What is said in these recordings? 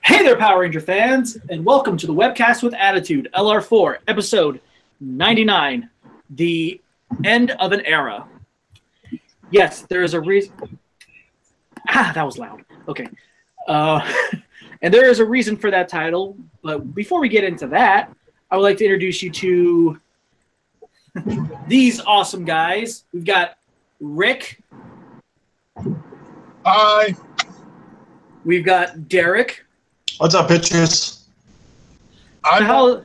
Hey there, Power Ranger fans, and welcome to the Webcast with Attitude, LR4, episode 99, The End of an Era. Yes, there is a reason... that was loud. Okay. And there is a reason for that title, but before we get into that, I would like to introduce you to these awesome guys. We've got Rick. Hi. We've got Derek. What's up, bitches? I'm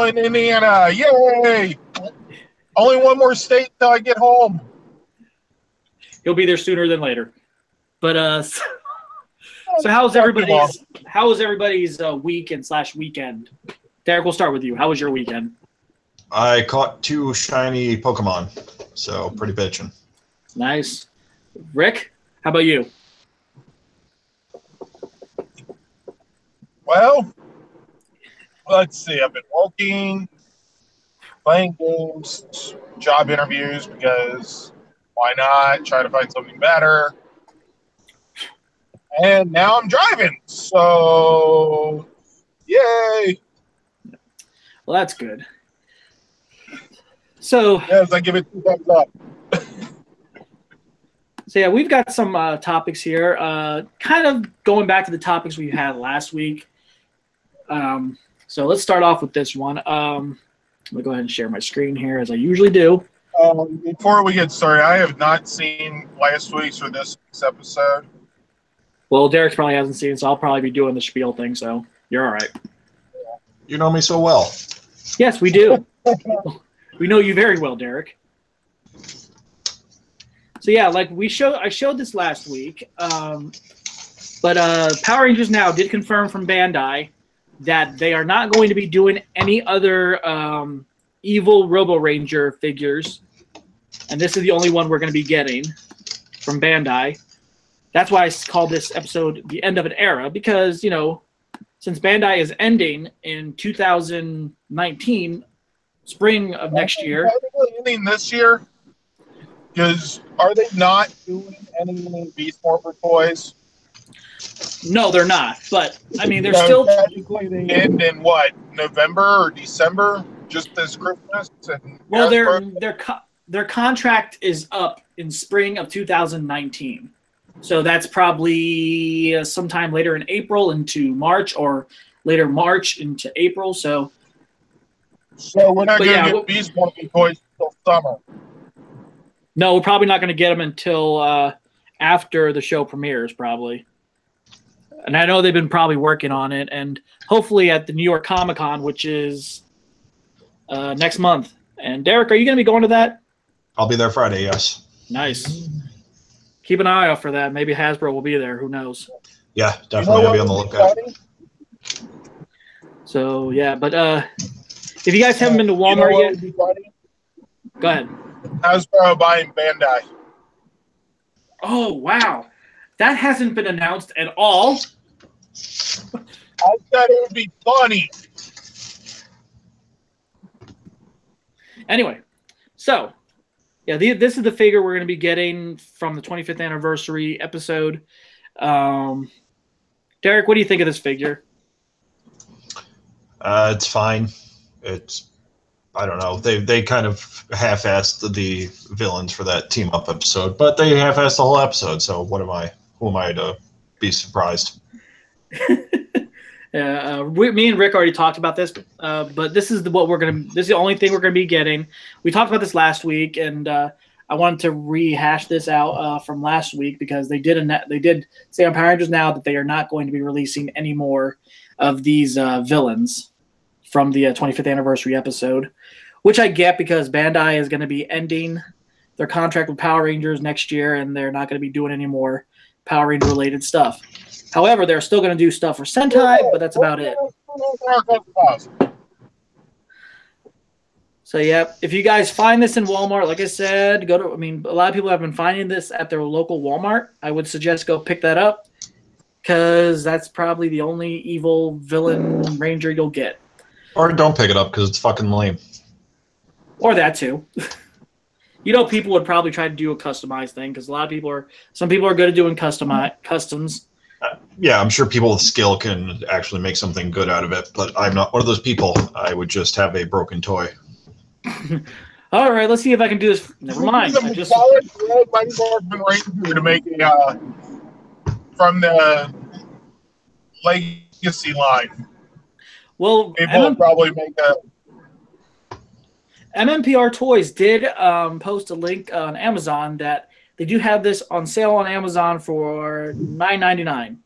in Indiana. Yay! Only one more state till I get home. He'll be there sooner than later. But so how was everybody's week and / weekend? Derek, we'll start with you. How was your weekend? I caught 2 shiny Pokemon, so pretty bitchin'. Nice. Rick, how about you? Well, let's see. I've been working, playing games, job interviews, because why not? Try to find something better. And now I'm driving, so yay! Well, that's good. So, yes, I give it 2 thumbs up. So yeah, we've got some topics here. Kind of going back to the topics we had last week. So let's start off with this one. I'm gonna go ahead and share my screen here as I usually do. Before we get started, I have not seen last week's or this week's episode. Well, Derek probably hasn't seen it, so I'll probably be doing the spiel thing, so you're all right. You know me so well. Yes, we do. We know you very well, Derek. So yeah, like I showed this last week, but Power Rangers Now did confirm from Bandai that they are not going to be doing any other evil Robo Ranger figures, and this is the only one we're going to be getting from Bandai. That's why I called this episode The End of an Era, because, you know, since Bandai is ending in 2019, spring of next year. Are they ending this year? Because are they not doing any Beast Morpher toys? No, they're not. But, I mean, they're So still... technically they end in, what, November or December? Just this Christmas? Well, their contract is up in spring of 2019. So that's probably sometime later in April into March, or later March into April. So we're not going to get Beast Morpher toys until summer. No, we're probably not going to get them until after the show premieres, probably. And I know they've been probably working on it, and hopefully at the New York Comic Con, which is next month. And Derek, are you going to be going to that? I'll be there Friday, yes. Nice. Keep an eye out for that. Maybe Hasbro will be there. Who knows? Yeah, definitely. I'll be on the lookout. So, yeah, but if you guys haven't been to Walmart yet, go ahead. Hasbro buying Bandai. Oh, wow. That hasn't been announced at all. I said it would be funny. Anyway, so, yeah, this is the figure we're going to be getting from the 25th anniversary episode. Derek, what do you think of this figure? It's fine. I don't know. They kind of half-assed the villains for that team-up episode, but they half-assed the whole episode, so who am I to be surprised? Me and Rick already talked about this, but this is this is the only thing we're gonna be getting. We talked about this last week, and I wanted to rehash this out from last week, because they did say on Power Rangers Now that they are not going to be releasing any more of these villains from the 25th anniversary episode, which I get, because Bandai is going to be ending their contract with Power Rangers next year, and they're not going to be doing any more Power Ranger related stuff. However, they're still going to do stuff for Sentai, but that's about it. So, yeah, if you guys find this in Walmart, like I said, a lot of people have been finding this at their local Walmart. I would suggest go pick that up, because that's probably the only evil villain Ranger you'll get. Or don't pick it up, because it's fucking lame. Or that, too. You know, people would probably try to do a customized thing, because some people are good at doing customs. yeah, I'm sure people with skill can actually make something good out of it, but I'm not one of those people. I would just have a broken toy. All right, let's see if I can do this. Never mind. The solid red Mighty Morphin Ranger to make a from the Legacy line. Well, People will probably make a. MMPR Toys did post a link on Amazon that they do have this on sale on Amazon for $9.99.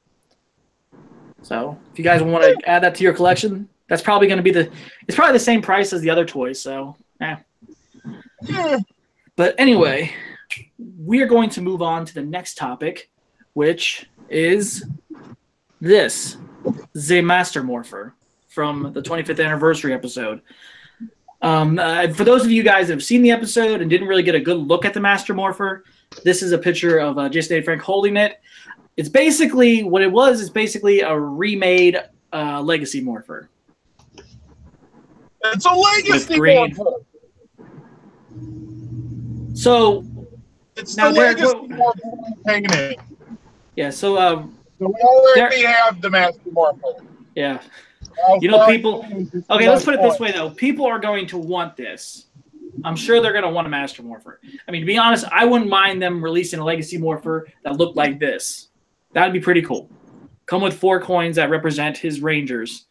So if you guys want to add that to your collection, that's probably going to be it's probably the same price as the other toys. So, yeah. But anyway, we are going to move on to the next topic, which is this, the Master Morpher from the 25th anniversary episode. For those of you guys that have seen the episode and didn't really get a good look at the Master Morpher, this is a picture of Jason A. Frank holding it. It's basically what it was. It's basically a remade Legacy Morpher. It's a Legacy Morpher. So it's now, the Legacy Morpher painted. Yeah. So we already have the Master Morpher. Yeah. People. Okay, let's put it this way though. People are going to want this. I'm sure they're going to want a Master Morpher. I mean, to be honest, I wouldn't mind them releasing a Legacy Morpher that looked like this. That would be pretty cool. Come with 4 coins that represent his Rangers.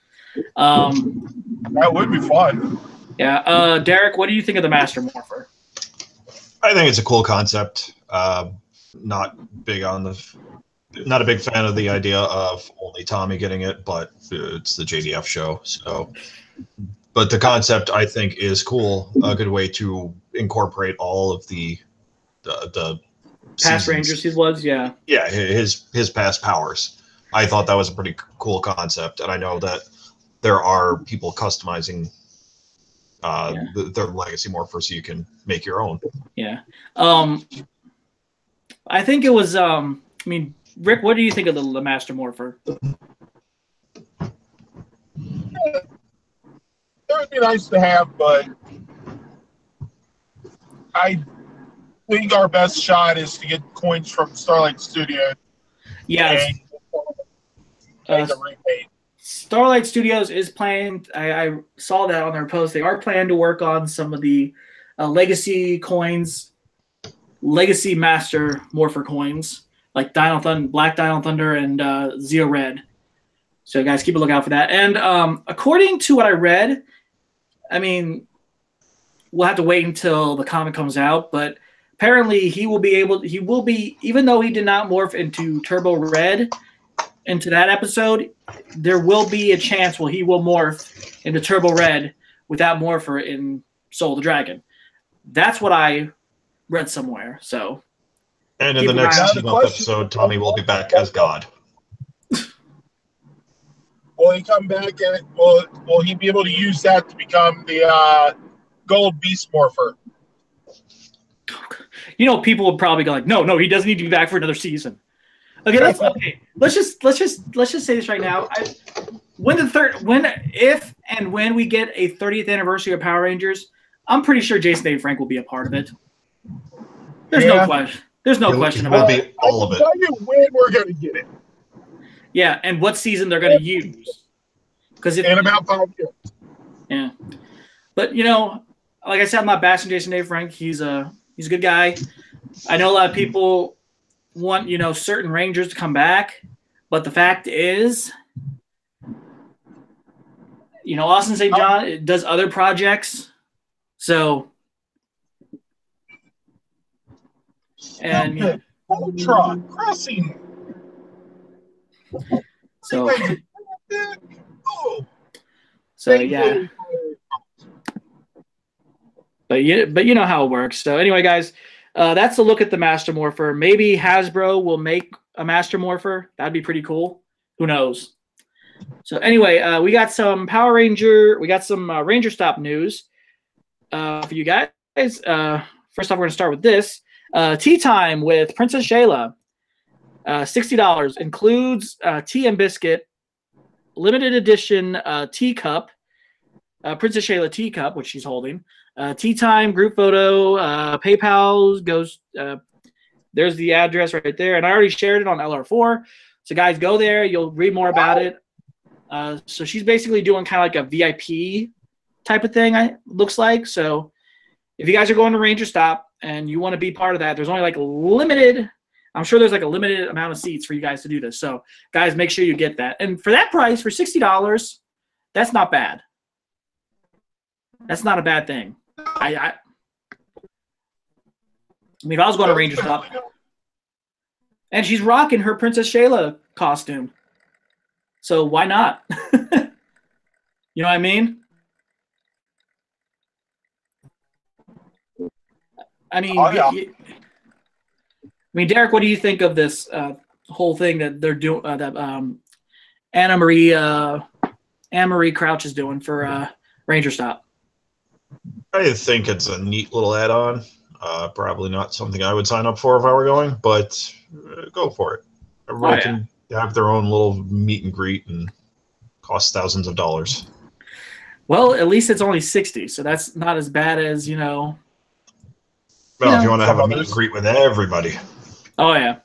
That would be fun. Yeah. Derek, what do you think of the Master Morpher? I think it's a cool concept. Not a big fan of the idea of only Tommy getting it, but it's the JDF show. So, but the concept I think is cool. A good way to incorporate all of the past Rangers he was, yeah. Yeah, his past powers. I thought that was a pretty cool concept, and I know that there are people customizing their Legacy Morpher so you can make your own. Yeah. I think it was I mean, Rick, what do you think of the Master Morpher? It would be nice to have, but I think our best shot is to get coins from Starlight Studios. Yes. Starlight Studios is planning. I saw that on their post. They are planning to work on some of the Legacy coins, Legacy Master Morpher coins, like Black Dino Thunder and Zeo Red. So guys, keep a lookout for that. And according to what I read, I mean, we'll have to wait until the comic comes out, but apparently he will be, even though he did not morph into Turbo Red into that episode, there will be a chance he will morph into Turbo Red without Morpher in Soul of the Dragon. That's what I read somewhere. So, and in the next episode, Tommy will be back as God. Will he come back and will he be able to use that to become the Gold Beast Morpher? People would probably go like, no, he doesn't need to be back for another season. Okay, let's just say this right now. If and when we get a 30th anniversary of Power Rangers, I'm pretty sure Jason A. Frank will be a part of it. There's no question. There's no question about it. Will be all of it. I'll tell you when we're going to get it. Yeah, and what season they're going to use. In about 5 years. Yeah. But, like I said, I'm not bashing Jason A. Frank. He's a good guy. I know a lot of people want, certain Rangers to come back. But the fact is, Austin St. John does other projects. So, and Ultron Crossing. So yeah. But you know how it works. So anyway, guys, that's a look at the Master Morpher. Maybe Hasbro will make a Master Morpher. That'd be pretty cool. Who knows? So anyway, we got some Ranger Stop news for you guys. First off, we're going to start with this. Tea Time with Princess Shayla. $60 includes tea and biscuit, limited edition teacup, Princess Shayla teacup, which she's holding. Tea Time group photo. PayPal goes. There's the address right there, and I already shared it on LR4. So guys, go there. You'll read more about it. So she's basically doing kind of like a VIP type of thing, looks like. So if you guys are going to Ranger Stop and you want to be part of that, there's only like I'm sure there's like a limited amount of seats for you guys to do this. So guys, make sure you get that. And for that price, for $60, that's not bad. That's not a bad thing. I mean, if I was going to Ranger Stop, and she's rocking her Princess Shayla costume, so why not? You know what I mean? I mean, Derek, what do you think of this whole thing that they're doing? That Anna Marie Crouch is doing for Ranger Stop. I think it's a neat little add-on. Probably not something I would sign up for if I were going, but go for it. Everybody can have their own little meet and greet and cost thousands of dollars. Well, at least it's only 60, so that's not as bad as, you know. Well, if you want to have a meet and greet with everybody. Oh, yeah.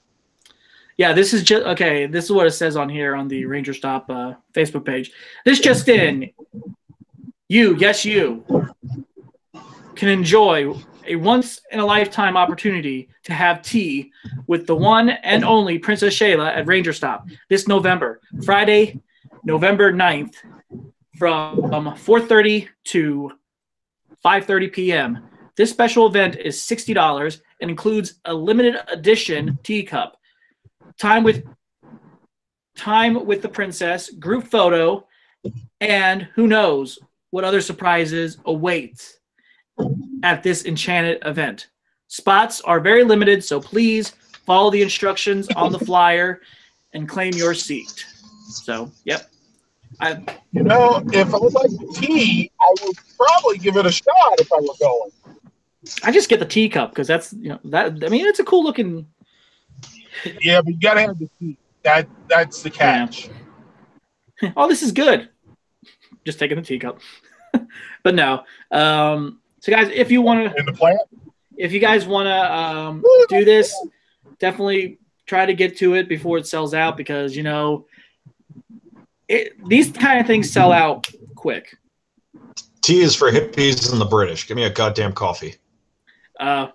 Yeah, this is just, okay, this is what it says on here on the Ranger Stop Facebook page. This just in, you can enjoy a once-in-a-lifetime opportunity to have tea with the one and only Princess Shayla at Ranger Stop this November, Friday, November 9th, from 4:30 to 5:30 p.m. This special event is $60 and includes a limited edition teacup, time with the princess, group photo, and who knows what other surprises await at this enchanted event. Spots are very limited, so please follow the instructions on the flyer and claim your seat. So, yep. If I like tea, I would probably give it a shot if I were going. I just get the teacup because that's, it's a cool looking. Yeah, but you gotta have the tea. That's the catch. Yeah. Oh, this is good. Just taking the teacup. But no. So guys, if you want to, in the plant, if you guys want to do this, definitely try to get to it before it sells out because these kind of things sell out quick. Tea is for hippies and the British. Give me a goddamn coffee. I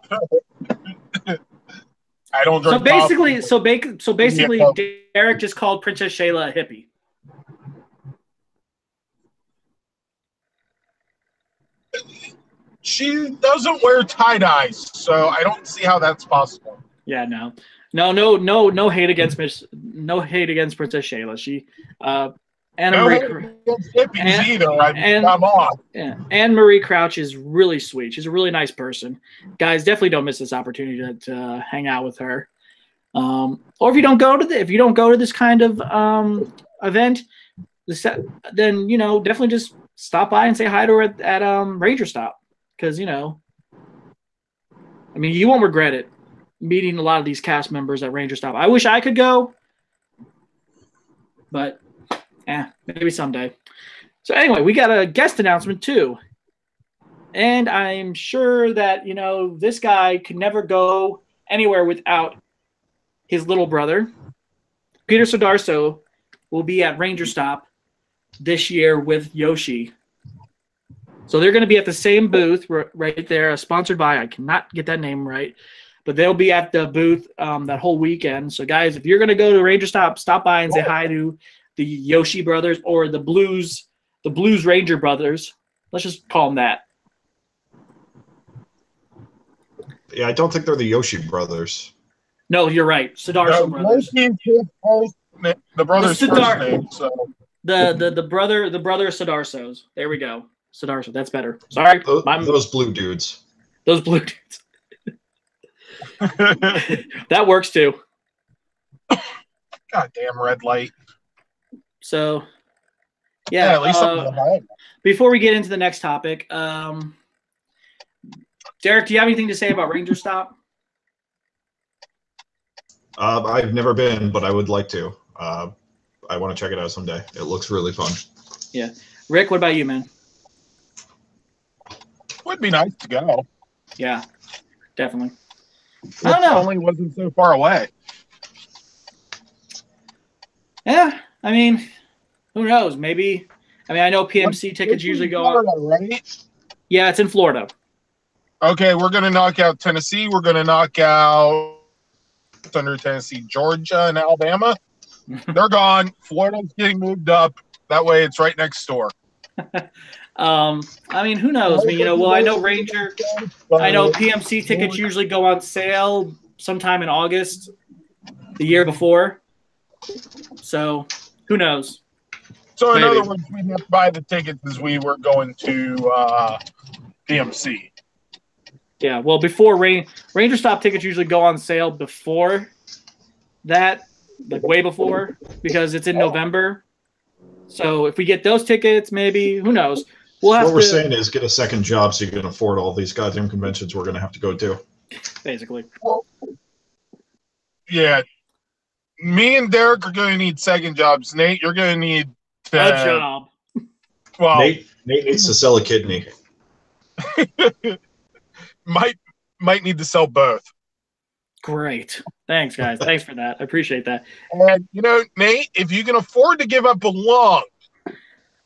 don't drink. So basically, Derek just called Princess Shayla a hippie. She doesn't wear tie-dyes, so I don't see how that's possible. Yeah, no hate against Princess Shayla. She Anna Marie come on. Yeah, Anne Marie Crouch is really sweet. She's a really nice person. Guys, definitely don't miss this opportunity to hang out with her. Or if you don't go to this kind of event, then definitely just stop by and say hi to her at Ranger Stop. Because, you won't regret it, meeting a lot of these cast members at Ranger Stop. I wish I could go, but maybe someday. So anyway, we got a guest announcement too. And I'm sure that, this guy could never go anywhere without his little brother. Peter Sodarso will be at Ranger Stop this year with Yoshi. So they're going to be at the same booth right there, sponsored by, I cannot get that name right, but they'll be at the booth that whole weekend. So guys, if you're going to go to Ranger Stop, stop by and say hi to the Yoshi brothers or the Blues Ranger brothers. Let's just call them that. Yeah, I don't think they're the Yoshi brothers. No, you're right. Sodarso brothers. The brother's first name. So. The brother Sodarsos. There we go. Sodarso, that's better. Sorry. Those blue dudes. Those blue dudes. That works too. Goddamn red light. So, yeah. At least before we get into the next topic, Derek, do you have anything to say about Ranger Stop? I've never been, but I would like to. I want to check it out someday. It looks really fun. Yeah. Rick, what about you, man? Would be nice to go. Yeah, definitely. I don't know. Only wasn't so far away. Yeah, I mean, who knows? Maybe. I mean, I know PMC tickets usually go up. Right? Yeah, it's in Florida. Okay, we're going to knock out Tennessee. We're going to knock out under Tennessee, Georgia, and Alabama. They're gone. Florida's getting moved up. That way it's right next door. I mean, who knows? I mean, well, I know Ranger. I know PMC tickets usually go on sale sometime in August, the year before. So, who knows? So, in Maybe. other words, we didn't buy the tickets as we were going to PMC. Yeah, well, before Ranger Stop tickets usually go on sale before that, like way before, because it's in November. So if we get those tickets, maybe, who knows? We'll have what we're saying is get a second job so you can afford all these goddamn conventions we're going to have to go to. Basically. Yeah. Me and Derek are going to need second jobs. Nate, you're going to need a job. Well, Nate needs to sell a kidney. might need to sell both. Great. Thanks, guys. Thanks for that. I appreciate that. And, Nate, if you can afford to give up a lung.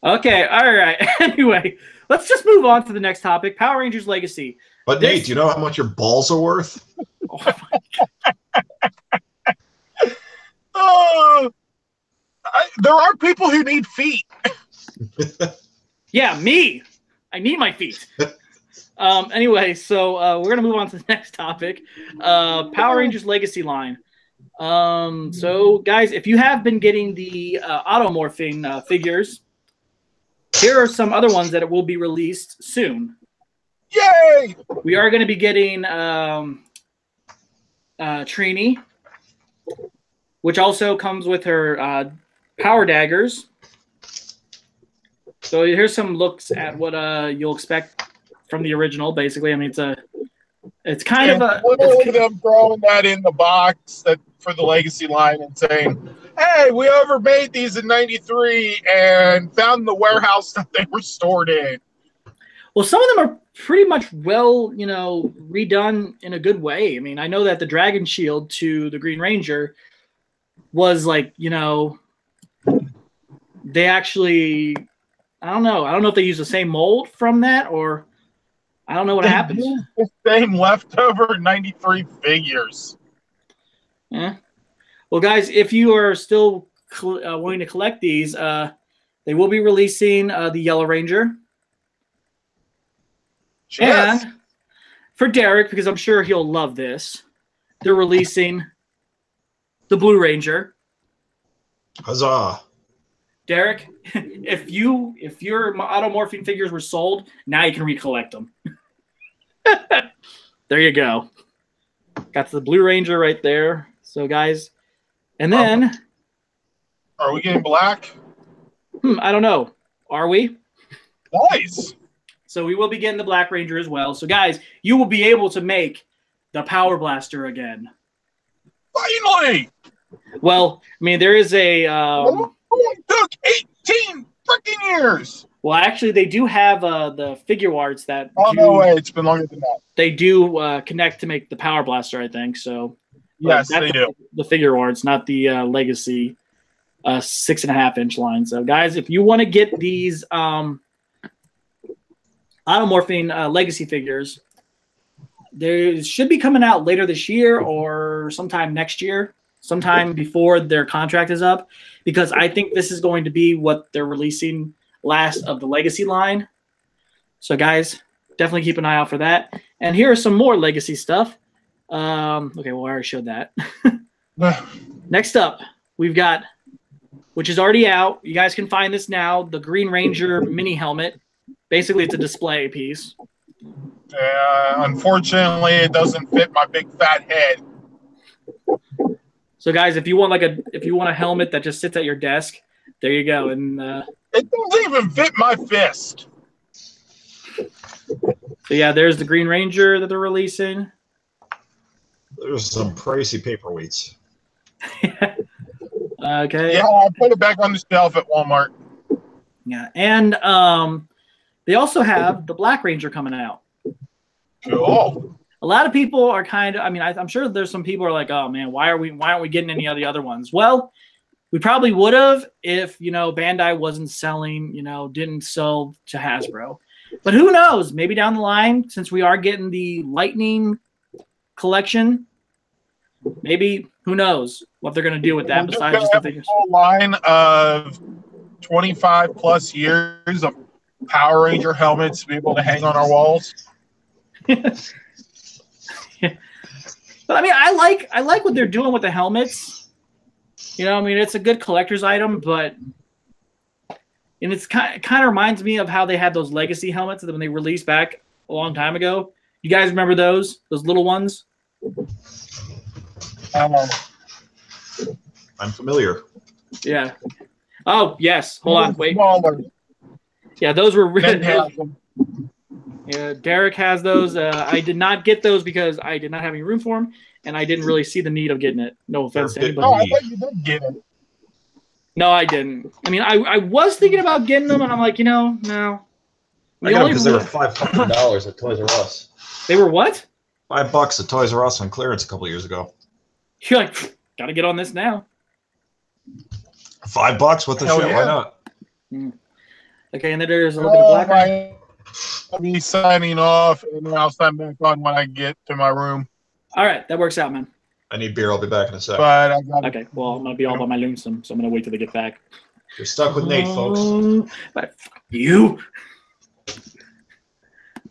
Okay. All right. Anyway, let's just move on to the next topic, Power Rangers Legacy. But Nate, do you know how much your balls are worth? There are people who need feet. Yeah, me. I need my feet. Anyway, so we're going to move on to the next topic, Power Rangers Legacy line. So, guys, if you have been getting the automorphing figures, here are some other ones that will be released soon. Yay! We are going to be getting Trini, which also comes with her power daggers. So here's some looks at what you'll expect from the original. Basically, I mean, it's kind of a literally them throwing that in the box for the Legacy line and saying, "Hey, we overmade these in '93 and found the warehouse that they were stored in." Well, some of them are pretty much redone in a good way. I mean, I know that the Dragon Shield to the Green Ranger was they actually, I don't know if they use the same mold from that or I don't know what happened. The same leftover '93 figures. Yeah. Well, guys, if you are still wanting to collect these, they will be releasing the Yellow Ranger. Yes. And for Derek, because I'm sure he'll love this, they're releasing the Blue Ranger. Huzzah! Derek, if your automorphing figures were sold, now you can recollect them. There you go. Got the Blue Ranger right there. So, guys, and then are we getting black? I don't know. Are we? Nice. So we will be getting the Black Ranger as well. So, guys, you will be able to make the Power Blaster again. Finally. Well, I mean, there is a. It took 18 freaking years. Well, actually, they do have the figure arts that. Oh, no way. It's been longer than that. They do connect to make the Power Blaster, I think. So. Yes, they do. The figure arts, not the Legacy 6.5-inch line. So, guys, if you want to get these automorphing Legacy figures, they should be coming out later this year or sometime next year, sometime before their contract is up, because I think this is going to be what they're releasing last of the Legacy line. So, guys, definitely keep an eye out for that. And here are some more Legacy stuff. Okay, well, I already showed that. Next up, we've got, which is already out. You guys can find this now, the Green Ranger mini helmet. Basically, it's a display piece. Unfortunately, it doesn't fit my big fat head. So, guys, if you want a helmet that just sits at your desk, there you go. And it doesn't even fit my fist. So yeah, there's the Green Ranger that they're releasing. There's some pricey paperweights. Okay. Yeah, I put it back on the shelf at Walmart. Yeah, and they also have the Black Ranger coming out. Cool. A lot of people are kind of. I mean, I'm sure there's some people who are like, "Oh man, why aren't we getting any of the other ones?" Well, We probably would have if, Bandai wasn't selling, didn't sell to Hasbro. But who knows? Maybe down the line, since we are getting the Lightning collection, maybe, who knows what they're going to do with that besides just the figures. A whole line of 25 plus years of Power Ranger helmets to be able to hang on our walls. Yeah. But I mean, I like what they're doing with the helmets. It's a good collector's item, but it's kind of reminds me of how they had those legacy helmets that when they released back a long time ago. You guys remember those little ones? Um, I'm familiar. Yeah. Oh yes. Hold on. Wait. Smaller. Yeah, those were Ben really. has them. Yeah, Derek has those. I did not get those because I did not have any room for them, and I didn't really see the need of getting it. No offense to anybody. Oh, I thought you did get it. No, I didn't. I mean, I was thinking about getting them, and I'm like, no. I got them because they were $500 at Toys R Us. They were what? $5 at Toys R Us on clearance a couple years ago. You're like, gotta get on this now. $5? What the Hell shit? yeah. Why not? Okay, and then there's a little bit of black. I'll be signing off, and then I'll sign back on when I get to my room. All right, that works out, man. I need beer. I'll be back in a sec. But I got Okay, well, I'm gonna be all by my lonesome, so I'm gonna wait till they get back. You're stuck with Nate, folks. But fuck you.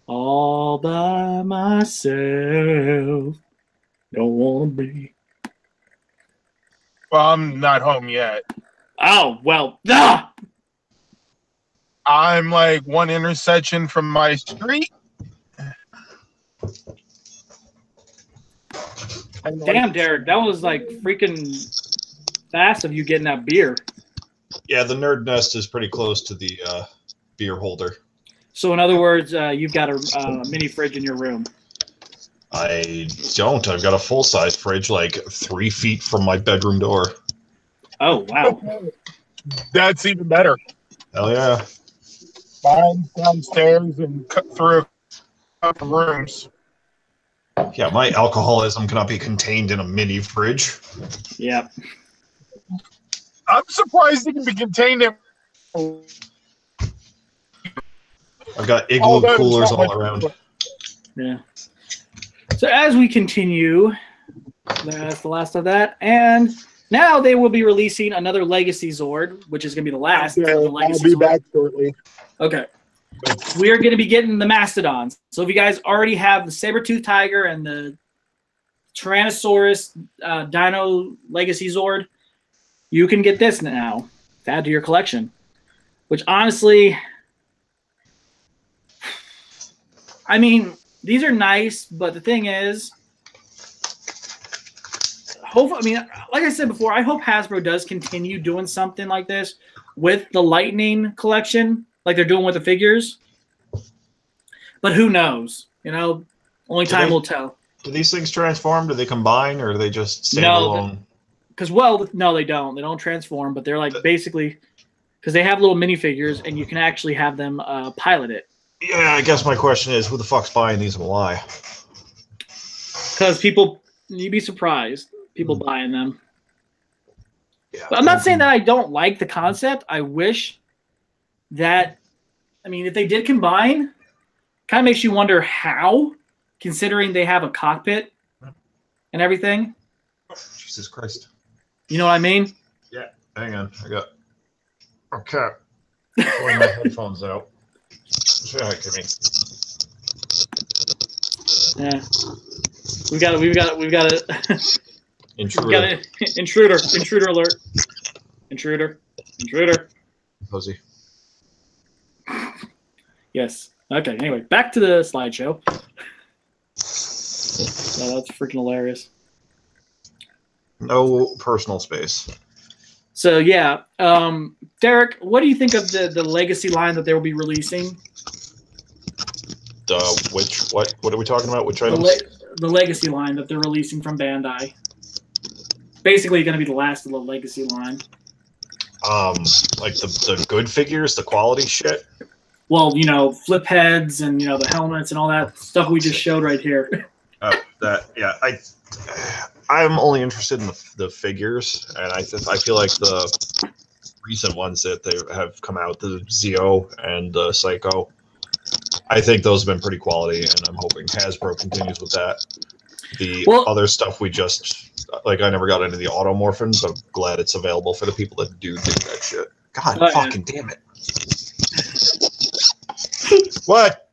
All by myself. Don't wanna be. Well, I'm not home yet. Oh well. I'm like one intersection from my street. Damn, Derek, that was like freaking fast of you getting that beer. Yeah, the Nerd Nest is pretty close to the beer holder. So in other words, you've got a mini fridge in your room. I don't. I've got a full-size fridge like 3 feet from my bedroom door. Oh wow. That's even better. Hell yeah. Mine's downstairs and cut through a couple rooms. Yeah, my alcoholism cannot be contained in a mini fridge. Yeah. I'm surprised it can be contained in. I've got igloo coolers all around. Yeah. So as we continue, that's the last of that, and now they will be releasing another Legacy Zord, which is going to be the last. Okay, of the I'll Legacy be Zord. back shortly. Okay. We are going to be getting the Mastodons. So if you guys already have the Saber-Tooth Tiger and the Tyrannosaurus Dino Legacy Zord, you can get this now to add to your collection. Which honestly, I mean, these are nice, but the thing is, like I said before, I hope Hasbro does continue doing something like this with the Lightning collection, like they're doing with the figures. But who knows? Only time will tell. Do these things transform? Do they combine, or do they just stand alone? Because, no, they don't. They don't transform, but they're like basically, because they have little minifigures, and you can actually have them pilot it. Yeah, I guess my question is, who the fuck's buying these and why? Because you'd be surprised, people buying them. Yeah, But I'm not saying that I don't like the concept. I wish that, if they did combine, kind of makes you wonder how, considering they have a cockpit and everything. Jesus Christ. You know what I mean? Yeah, hang on. Okay. Pulling my headphones out. Yeah, Yeah. We've got a intruder alert. Intruder. Pussy. Yes. Okay. Anyway, back to the slideshow. Oh, that's freaking hilarious. No personal space. So yeah, Derek, what do you think of the Legacy line that they will be releasing? What are we talking about? Which items? The Legacy line that they're releasing from Bandai. Basically, going to be the last of the Legacy line. Like the good figures, the quality shit. Well, flip heads and the helmets and all that stuff we just showed right here. Oh, that yeah. I'm only interested in the figures, and I feel like the recent ones that they have come out, the Zeo and the Psycho, I think those have been pretty quality, and I'm hoping Hasbro continues with that. The other stuff we just, like, I never got into the Automorphins, but I'm glad it's available for the people that do that shit. God fucking damn it. What?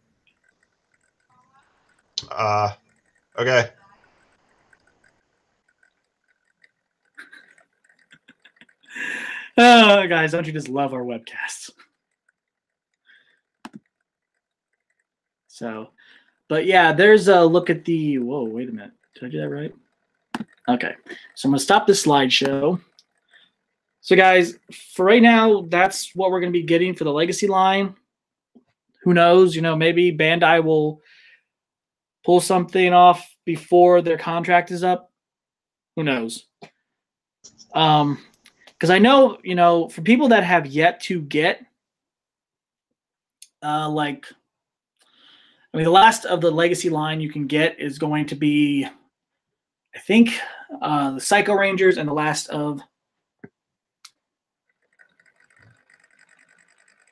Okay. Guys, don't you just love our webcasts? So, but yeah, there's a look at the. Whoa, wait a minute. Did I do that right? Okay, so I'm gonna stop this slideshow. So, guys, for right now, that's what we're gonna be getting for the Legacy line. Who knows? You know, maybe Bandai will pull something off before their contract is up. Who knows? Because I know, you know, for people that have yet to get, like, I mean, the last of the Legacy line you can get is going to be, I think, the Psycho Rangers and the last of.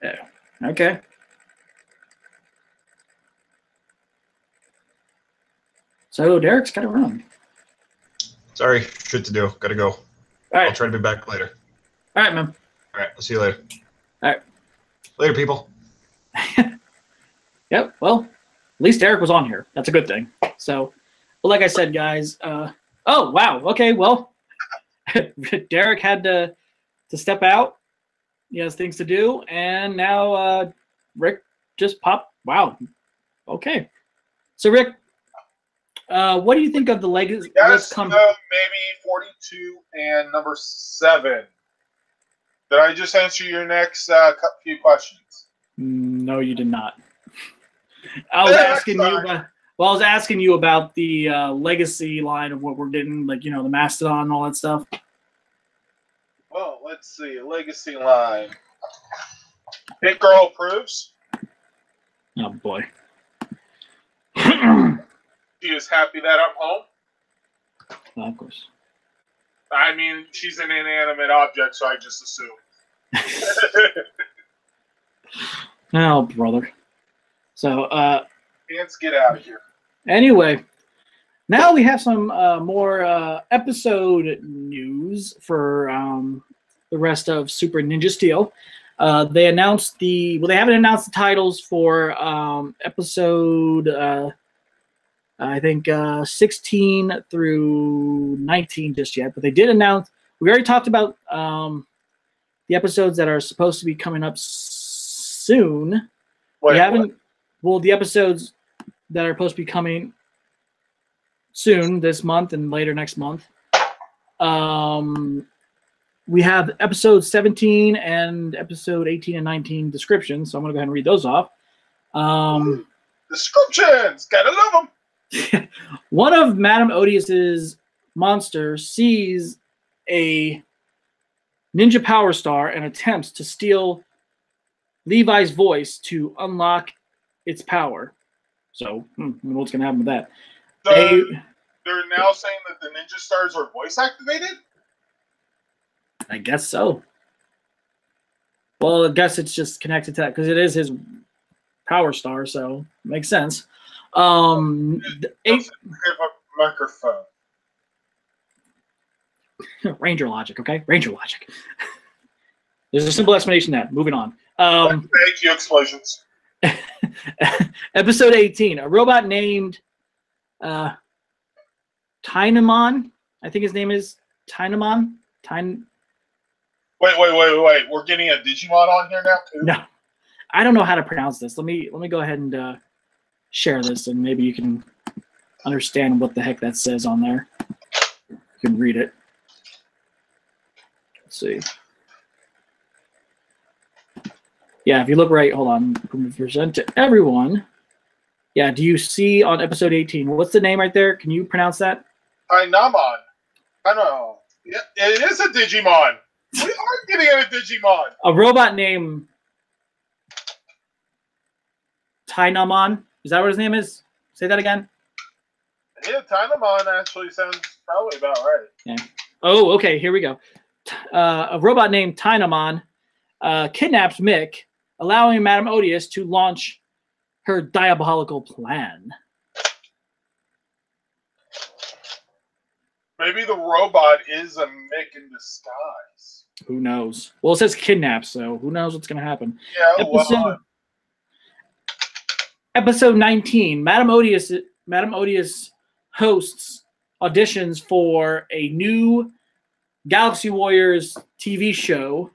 Oh, okay. So Derek's got to run. Sorry, shit to do. Gotta go. All right. I'll try to be back later. All right, man. All right, I'll see you later. All right. Later, people. Yep. Well, at least Derek was on here. That's a good thing. So, but like I said, guys. Oh wow. Okay. Well, Derek had to step out. He has things to do, and now Rick just popped. Wow. Okay. So Rick, what do you think of the Legacy? Yes, maybe 42 and number 7. Did I just answer your next few questions? No, you did not. I was asking you. Well, I was asking you about the Legacy line of what we're getting, like, you know, the Mastodon and all that stuff. Well, let's see. Legacy line. Hit Girl approves. Oh boy. She is happy that I'm home. Well, of course. I mean, she's an inanimate object, so I just assume. Oh, brother. So, Let's get out of here. Anyway, now we have some more episode news for the rest of Super Ninja Steel. They announced they haven't announced the titles for episode, I think 16 through 19 just yet, but they did announce. We already talked about the episodes that are supposed to be coming up soon. Wait, we haven't. Well, the episodes that are supposed to be coming soon this month and later next month. We have episode 17 and episode 18 and 19 descriptions, so I'm going to go ahead and read those off. Descriptions! Gotta love them! One of Madame Odious's monsters sees a ninja power star and attempts to steal Levi's voice to unlock its power. So, what's going to happen with that? So they're now saying that the ninja stars are voice activated? I guess so. Well, I guess it's just connected to that because it is his power star, so it makes sense. Microphone. Ranger logic, okay? Ranger logic. There's a simple explanation to that. Moving on. Thank you, explosions. Episode 18. A robot named Tynamon. I think his name is Tynamon. Wait. We're getting a Digimon on here now, too? No. I don't know how to pronounce this. Let me go ahead and share this, and maybe you can understand what the heck that says on there. You can read it. Let's see. Yeah, if you look right, hold on. Present to everyone. Yeah, do you see on episode 18? What's the name right there? Can you pronounce that? Tynamon. I don't know. It is a Digimon. We are getting a Digimon. A robot named Tynamon. Is that what his name is? Say that again. Yeah, Tynamon actually sounds probably about right. Yeah. Oh, okay. Here we go. A robot named Tynamon kidnaps Mick, allowing Madame Odious to launch her diabolical plan. Maybe the robot is a Mick in disguise. Who knows? Well, it says kidnap, so who knows what's going to happen. Yeah, Episode 19. Madame Odious hosts auditions for a new Galaxy Warriors TV show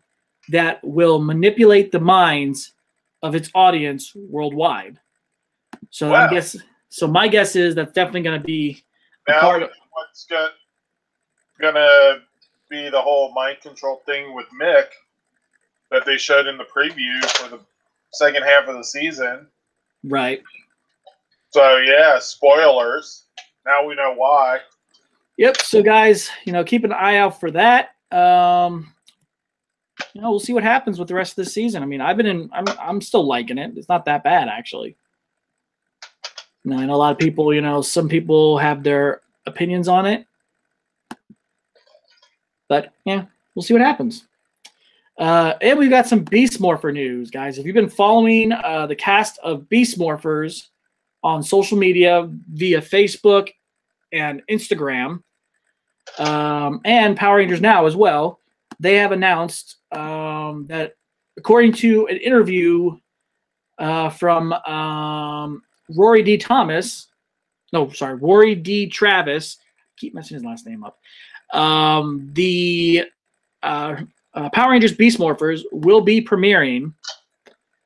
that will manipulate the minds of its audience worldwide. So Wow. my guess is that's definitely going to be now part of. What's gonna be the whole mind control thing with Mick that they showed in the preview for the second half of the season. Right. So yeah, spoilers. Now we know why. Yep. So guys, keep an eye out for that. We'll see what happens with the rest of the season. I mean, I'm still liking it. It's not that bad actually. I know a lot of people, some people have their opinions on it. But yeah, we'll see what happens. And we've got some Beast Morpher news, guys. If you've been following the cast of Beast Morphers on social media via Facebook and Instagram, and Power Rangers Now as well, they have announced that according to an interview from Rory D. Travis. Keep messing his last name up. The Power Rangers Beast Morphers will be premiering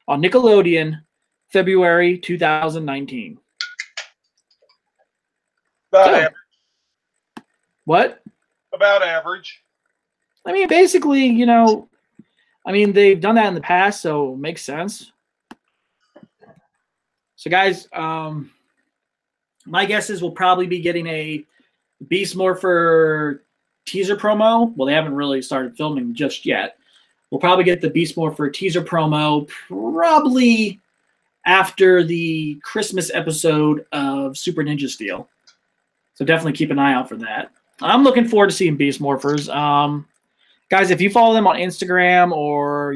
on Nickelodeon February 2019. About average. What? About average. I mean, basically, they've done that in the past, so it makes sense. So, guys, my guess is we'll probably be getting a Beast Morpher teaser promo. Well, they haven't really started filming just yet. We'll probably get the Beast Morpher teaser promo probably after the Christmas episode of Super Ninja Steel. So definitely keep an eye out for that. I'm looking forward to seeing Beast Morphers. Guys, if you follow them on Instagram or,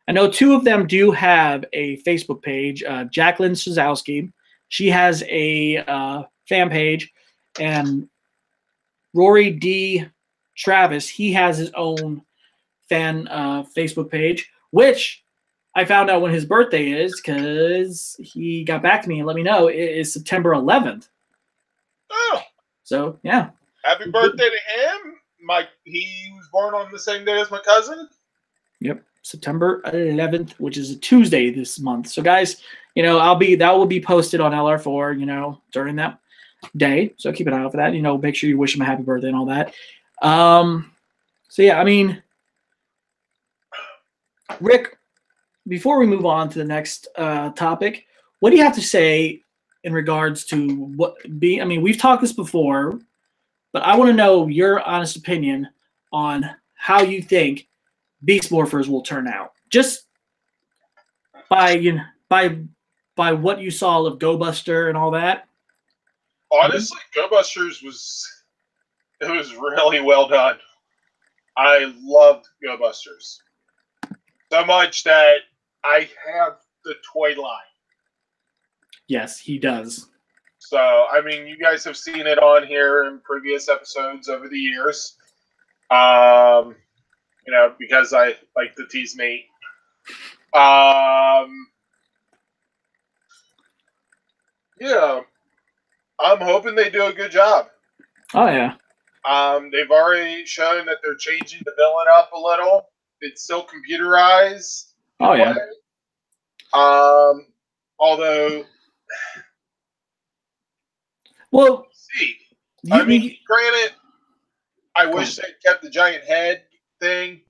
I know two of them do have a Facebook page. Jacqueline Szozowski, she has a fan page, and Rory D. Travis, he has his own fan Facebook page, which I found out when his birthday is because he got back to me and let me know it is September 11th. Oh. So, yeah. Happy birthday to him. He was born on the same day as my cousin. Yep. September 11th, which is a Tuesday this month. So, guys, that will be posted on LR4, during that day. So keep an eye out for that. Make sure you wish him a happy birthday and all that. So yeah, Rick, before we move on to the next topic, what do you have to say in regards to we've talked this before, but I want to know your honest opinion on how you think Beast Morphers will turn out. Just by what you saw of Go Buster and all that. Honestly, Go Busters was really well done. I loved Go Busters so much that I have the toy line. Yes, he does. So, you guys have seen it on here in previous episodes over the years. Because I like to tease Nate. Yeah. I'm hoping they do a good job. Oh, yeah. They've already shown that they're changing the villain up a little. It's still computerized. Oh, yeah. Although... Well... See. Granted, I wish they kept the giant head thing,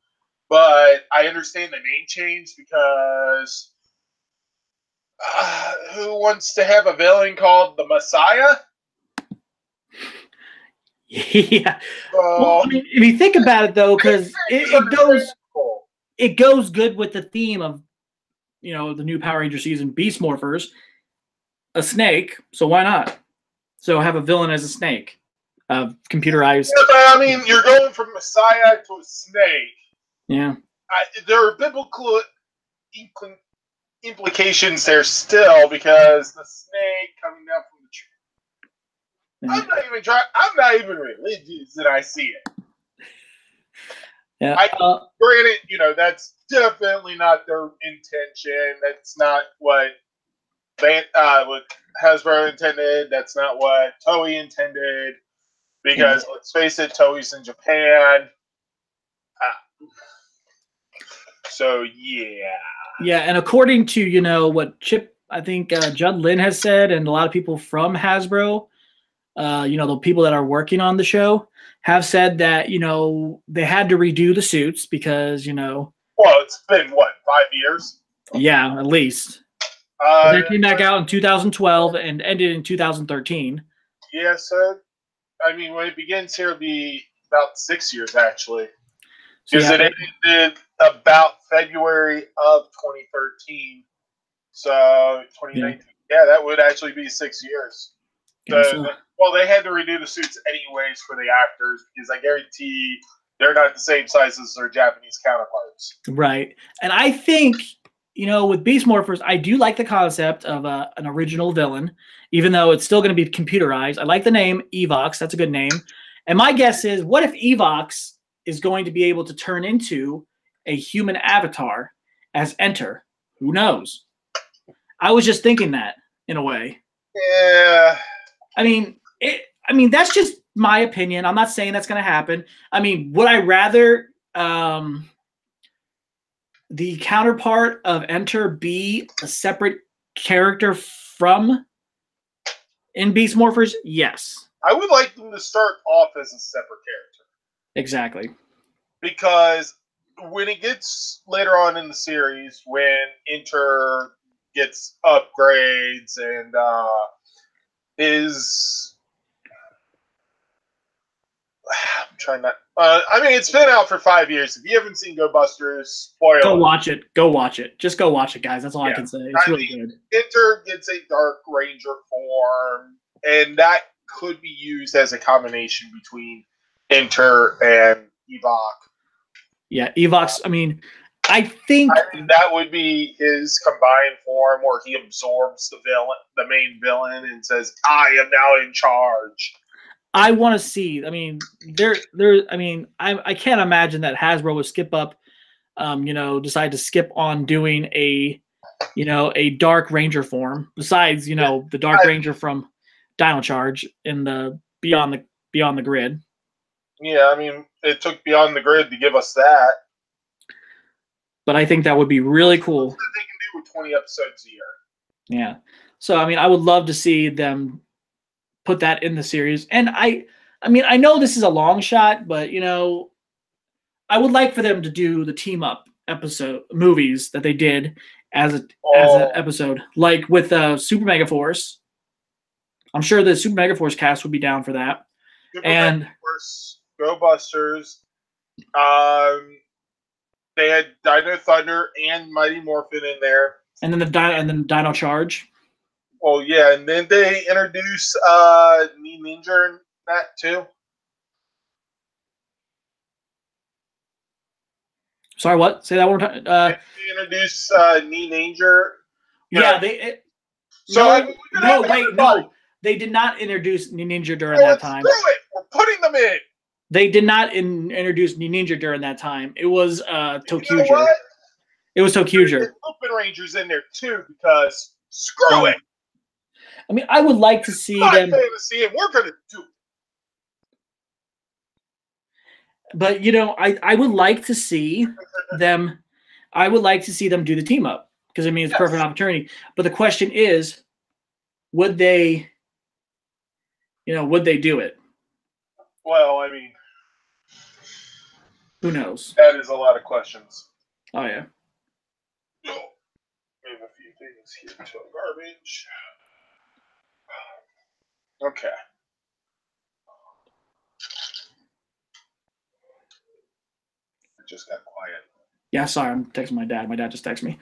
but I understand the name change because... who wants to have a villain called the Messiah? Yeah. Well, if you think about it, though, because it goes good with the theme of, the new Power Ranger season, Beast Morphers, a snake. So why not? So have a villain as a snake. computerized. Yeah, but I mean, you're going from Messiah to a snake. Yeah. There are biblical implications there still because the snake coming down from the tree. Yeah. I'm not even religious, and I see it. Yeah. Granted, that's definitely not their intention. That's not what what Hasbro intended. That's not what Toei intended. Because let's face it, Toei's in Japan. So yeah. Yeah, and according to what Chip, I think Judd Lin has said, and a lot of people from Hasbro, the people that are working on the show have said that they had to redo the suits because Well, it's been what, 5 years? Yeah, at least. That came back out in 2012 and ended in 2013. Yeah, so I mean, when it begins here, it'll be about 6 years actually, because it ended about February of 2013. So 2019, yeah, that would actually be 6 years. Well, they had to redo the suits anyways for the actors because I guarantee they're not the same size as their Japanese counterparts. Right, and I think with Beast Morphers, I do like the concept of an original villain, even though it's still going to be computerized. I like the name Evox; that's a good name. And my guess is, what if Evox is going to be able to turn into a human avatar as Enter? Who knows? I was just thinking that in a way. Yeah. I mean, that's just my opinion. I'm not saying that's going to happen. I mean, would I rather the counterpart of Enter be a separate character from in Beast Morphers? Yes. I would like them to start off as a separate character. Exactly. Because when it gets later on in the series, when Enter gets upgrades and I'm trying not. I mean, it's been out for 5 years. If you haven't seen Go Busters, spoiler. Go watch it. Go watch it. Just go watch it, guys. That's all I can say. It's really good. Enter gets a Dark Ranger form, and that could be used as a combination between Enter and Evox. Yeah, Evox. I mean, I think that would be his combined form, where he absorbs the main villain, and says, "I am now in charge." I want to see. I mean, I can't imagine that Hasbro would skip up, decide to skip on doing a Dark Ranger form. Besides, the Dark Ranger from Dino Charge in the Beyond the Grid. Yeah, I mean, it took Beyond the Grid to give us that. But I think that would be really cool. That's what they can do with 20 episodes a year. Yeah. So I mean, I would love to see them put that in the series. And I mean, I know this is a long shot, but I would like for them to do the team up movies that they did as an episode, like with Super Mega Force. I'm sure the Super Mega Force cast would be down for that. Mega Force, Go Busters. They had Dino Thunder and Mighty Morphin in there, and then Dino Charge. Well, yeah, and then they introduced Ninja in that too. Sorry, what? Say that one more time. They introduced Ninja. Yeah, No. They did not introduce Ninja during that time. Screw it. We're putting them in. They did not introduce Ninja during that time. It was ToQger. You know what? It was ToQger. Lupin Rangers in there too because screw it. I mean, I would like to see them. Fantasy, and we're gonna do it. But I would like to see them. I would like to see them do the team up because I mean it's a perfect opportunity. But the question is, would they? Would they do it? Well, I mean, who knows? That is a lot of questions. Oh yeah. We have a few things here to garbage. Okay. It just got quiet. Yeah, sorry, I'm texting my dad. My dad just texted me.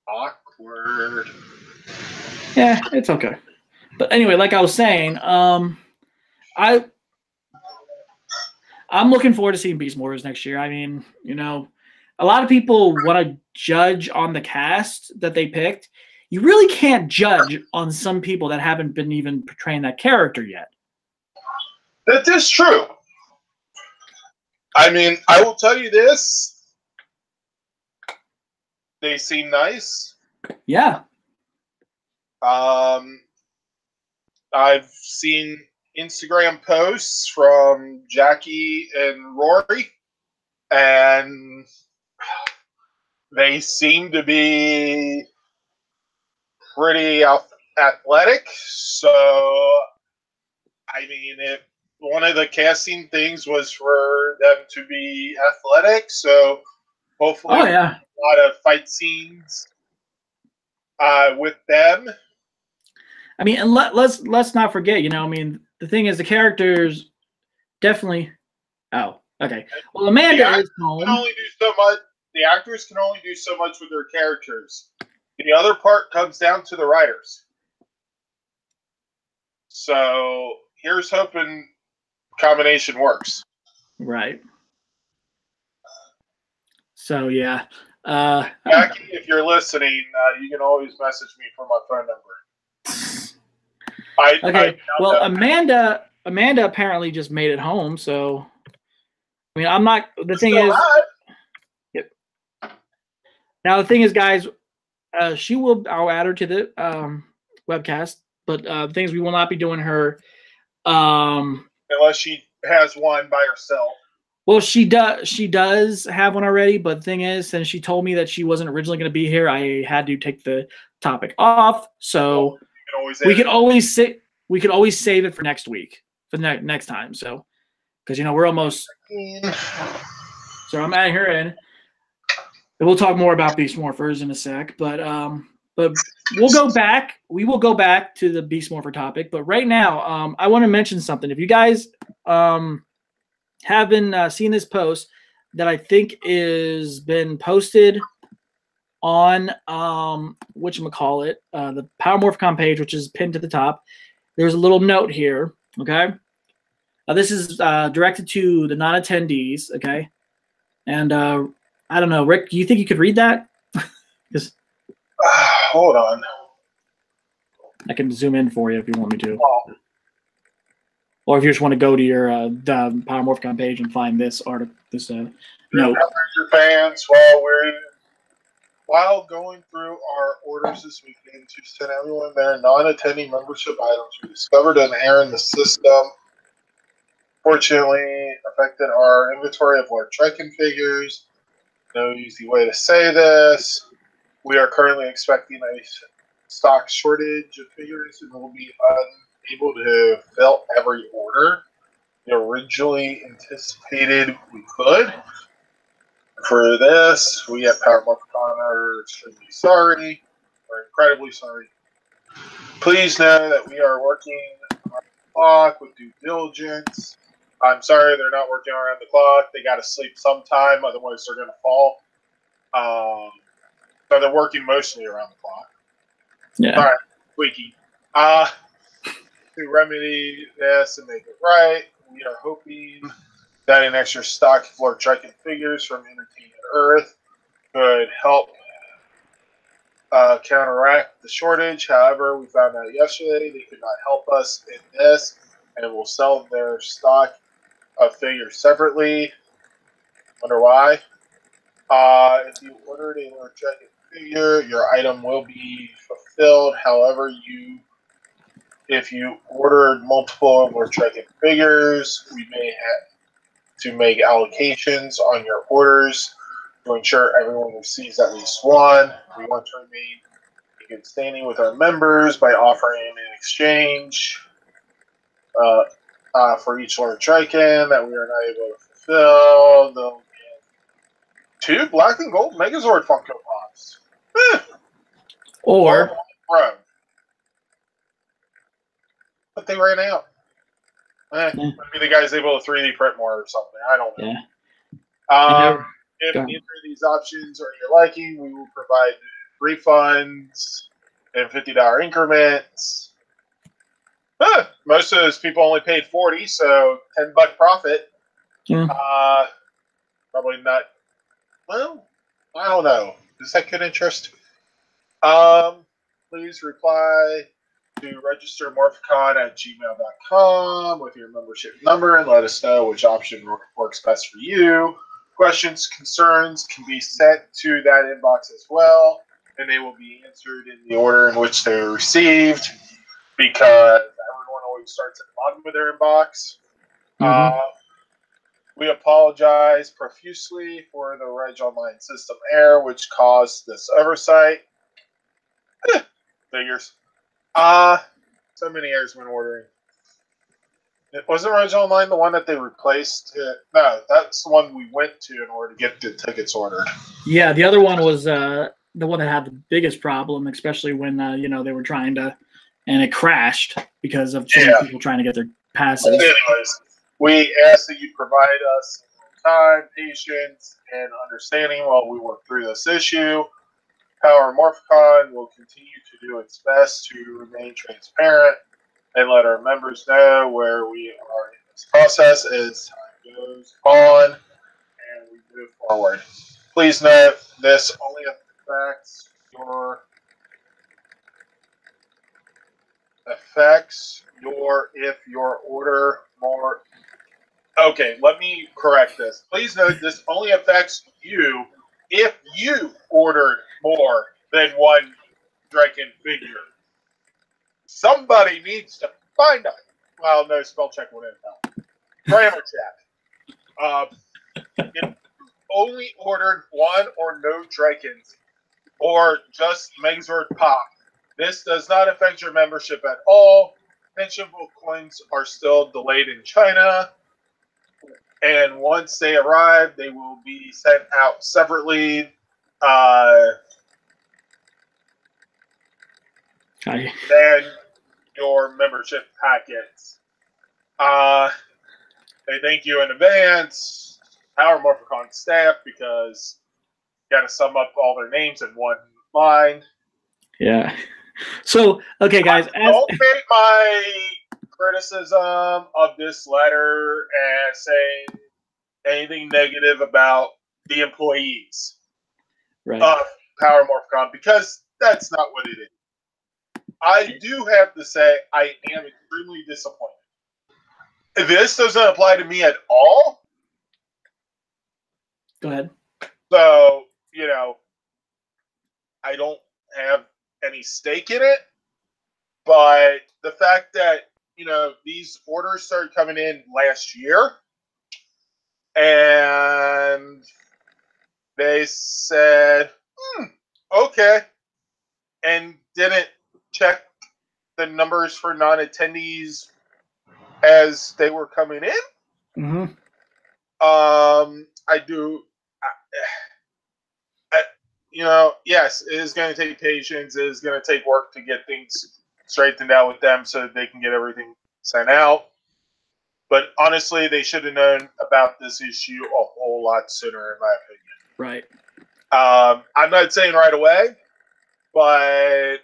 Awkward. Yeah, it's okay. But anyway, like I was saying, I'm looking forward to seeing Beast Mortars next year. I mean, a lot of people want to judge on the cast that they picked. You really can't judge on some people that haven't been even portraying that character yet. That is true. I mean, I will tell you this. They seem nice. Yeah. I've seen Instagram posts from Jackie and Rory, and they seem to be pretty athletic. So, I mean, if one of the casting things was for them to be athletic, so hopefully Oh yeah, a lot of fight scenes with them. I mean, and let's not forget, I mean, the thing is, the characters definitely. Oh, okay. Well, Amanda is home. Can only do so much. The actors can only do so much with their characters. The other part comes down to the writers. So here's hoping combination works. Right. So yeah. Jackie, if you're listening, you can always message me for my phone number. Okay. Well, Amanda apparently just made it home. So, I mean, I'm not. The thing is, yep. Now the thing is, guys, she will. I'll add her to the webcast. But the thing is, we will not be doing her. Unless she has one by herself. Well, she does. She does have one already. But the thing is, since she told me that she wasn't originally going to be here, I had to take the topic off. So we could always save it for next week, for the next time. So, because we're almost. So I'm adding her in. And we'll talk more about Beast Morphers in a sec, but we'll go back. We will go back to the Beast Morpher topic, but right now, I want to mention something. If you guys have been seeing this post that I think is been posted on whatchamacallit, the Power Morphicon page, which is pinned to the top. There's a little note here. Okay, this is directed to the non-attendees. Okay, and I don't know, Rick. Do you think you could read that? Hold on. I can zoom in for you if you want me to. Oh. Or if you just want to go to your the Power Morphicon page and find this article, this note. Your fans, while going through our orders this weekend to send everyone their non-attending membership items, we discovered an error in the system. Fortunately, affected our inventory of Lord Triken figures. No easy way to say this. We are currently expecting a stock shortage of figures and will be unable to fill every order we originally anticipated we could. For this, we at Power Morphicon are extremely sorry. We're incredibly sorry. Please know that we are working on the clock with due diligence. I'm sorry they're not working around the clock. They got to sleep sometime, otherwise they're going to fall. So they're working mostly around the clock. Yeah. All right, squeaky. To remedy this and make it right, we are hoping that an extra stock of Lord Triken figures from Entertainment Earth could help counteract the shortage. However, we found out yesterday they could not help us in this and will sell their stock of figures separately. Wonder why? If you ordered a Lord Triken figure, your item will be fulfilled. However, if you ordered multiple Lord Triken figures, we may have to make allocations on your orders to ensure everyone receives at least one. We want to remain in good standing with our members by offering an exchange for each Lord Triken that we are not able to fulfill. They'll get 2 black and gold Megazord Funko Pops. Or Bro. But they ran out. Maybe the guy's able to 3D print more or something. I don't know. Yeah. If either of these options are your liking, we will provide refunds in $50 increments. Most of those people only paid 40, so $10 profit. Yeah. Probably not. Well, I don't know. Is that good interest? Please reply to registermorphicon@gmail.com with your membership number and let us know which option works best for you. Questions, concerns can be sent to that inbox as well, and they will be answered in the order in which they were received, because everyone always starts at the bottom of their inbox. We apologize profusely for the Reg Online system error, which caused this oversight. Figures. So many errors when ordering. Wasn't Reg Online the one that they replaced? No, that's the one we went to in order to get the tickets ordered. Yeah, the other one was the one that had the biggest problem, especially when they were trying to, and it crashed because of so many people trying to get their passes. Anyways, we ask that you provide us time, patience, and understanding while we work through this issue. Power Morphicon will continue to do its best to remain transparent and let our members know where we are in this process as time goes on and we move forward. Please note this only affects if your order more. Okay, let me correct this. Please note this only affects you if you ordered more than one Draken figure. Somebody needs to find out. Well, no, spell check wouldn't help. Grammar check. If you only ordered one or no Drakens, or just Megazord Pop, this does not affect your membership at all. Pensionable coins are still delayed in China, and once they arrive, they will be sent out separately. Than your membership packets. They thank you in advance, Power Morphicon staff, because you got to sum up all their names in one line. Yeah. So, okay, guys. Don't take my criticism of this letter as saying anything negative about the employees of Power Morphicon, because that's not what it is. I do have to say I am extremely disappointed. This doesn't apply to me at all. Go ahead. So, I don't have any stake in it. But the fact that, these orders started coming in last year, and they said, okay, and didn't check the numbers for non-attendees as they were coming in. Mm-hmm. Yes, it is going to take patience. It is going to take work to get things straightened out with them so that they can get everything sent out. But honestly, they should have known about this issue a whole lot sooner, in my opinion. Right. I'm not saying right away, but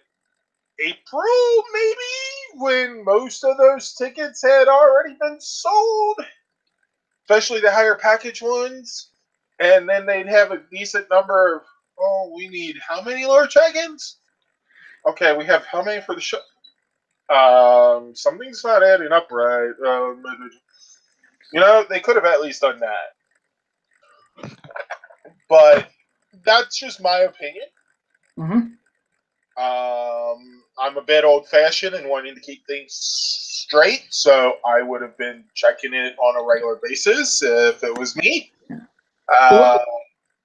April, maybe, when most of those tickets had already been sold, especially the higher package ones, and then they'd have a decent number of, we need how many large dragons? Okay, we have how many for the show? Something's not adding up right. They could have at least done that. But that's just my opinion. Mm-hmm. I'm a bit old-fashioned and wanting to keep things straight, so I would have been checking it on a regular basis if it was me.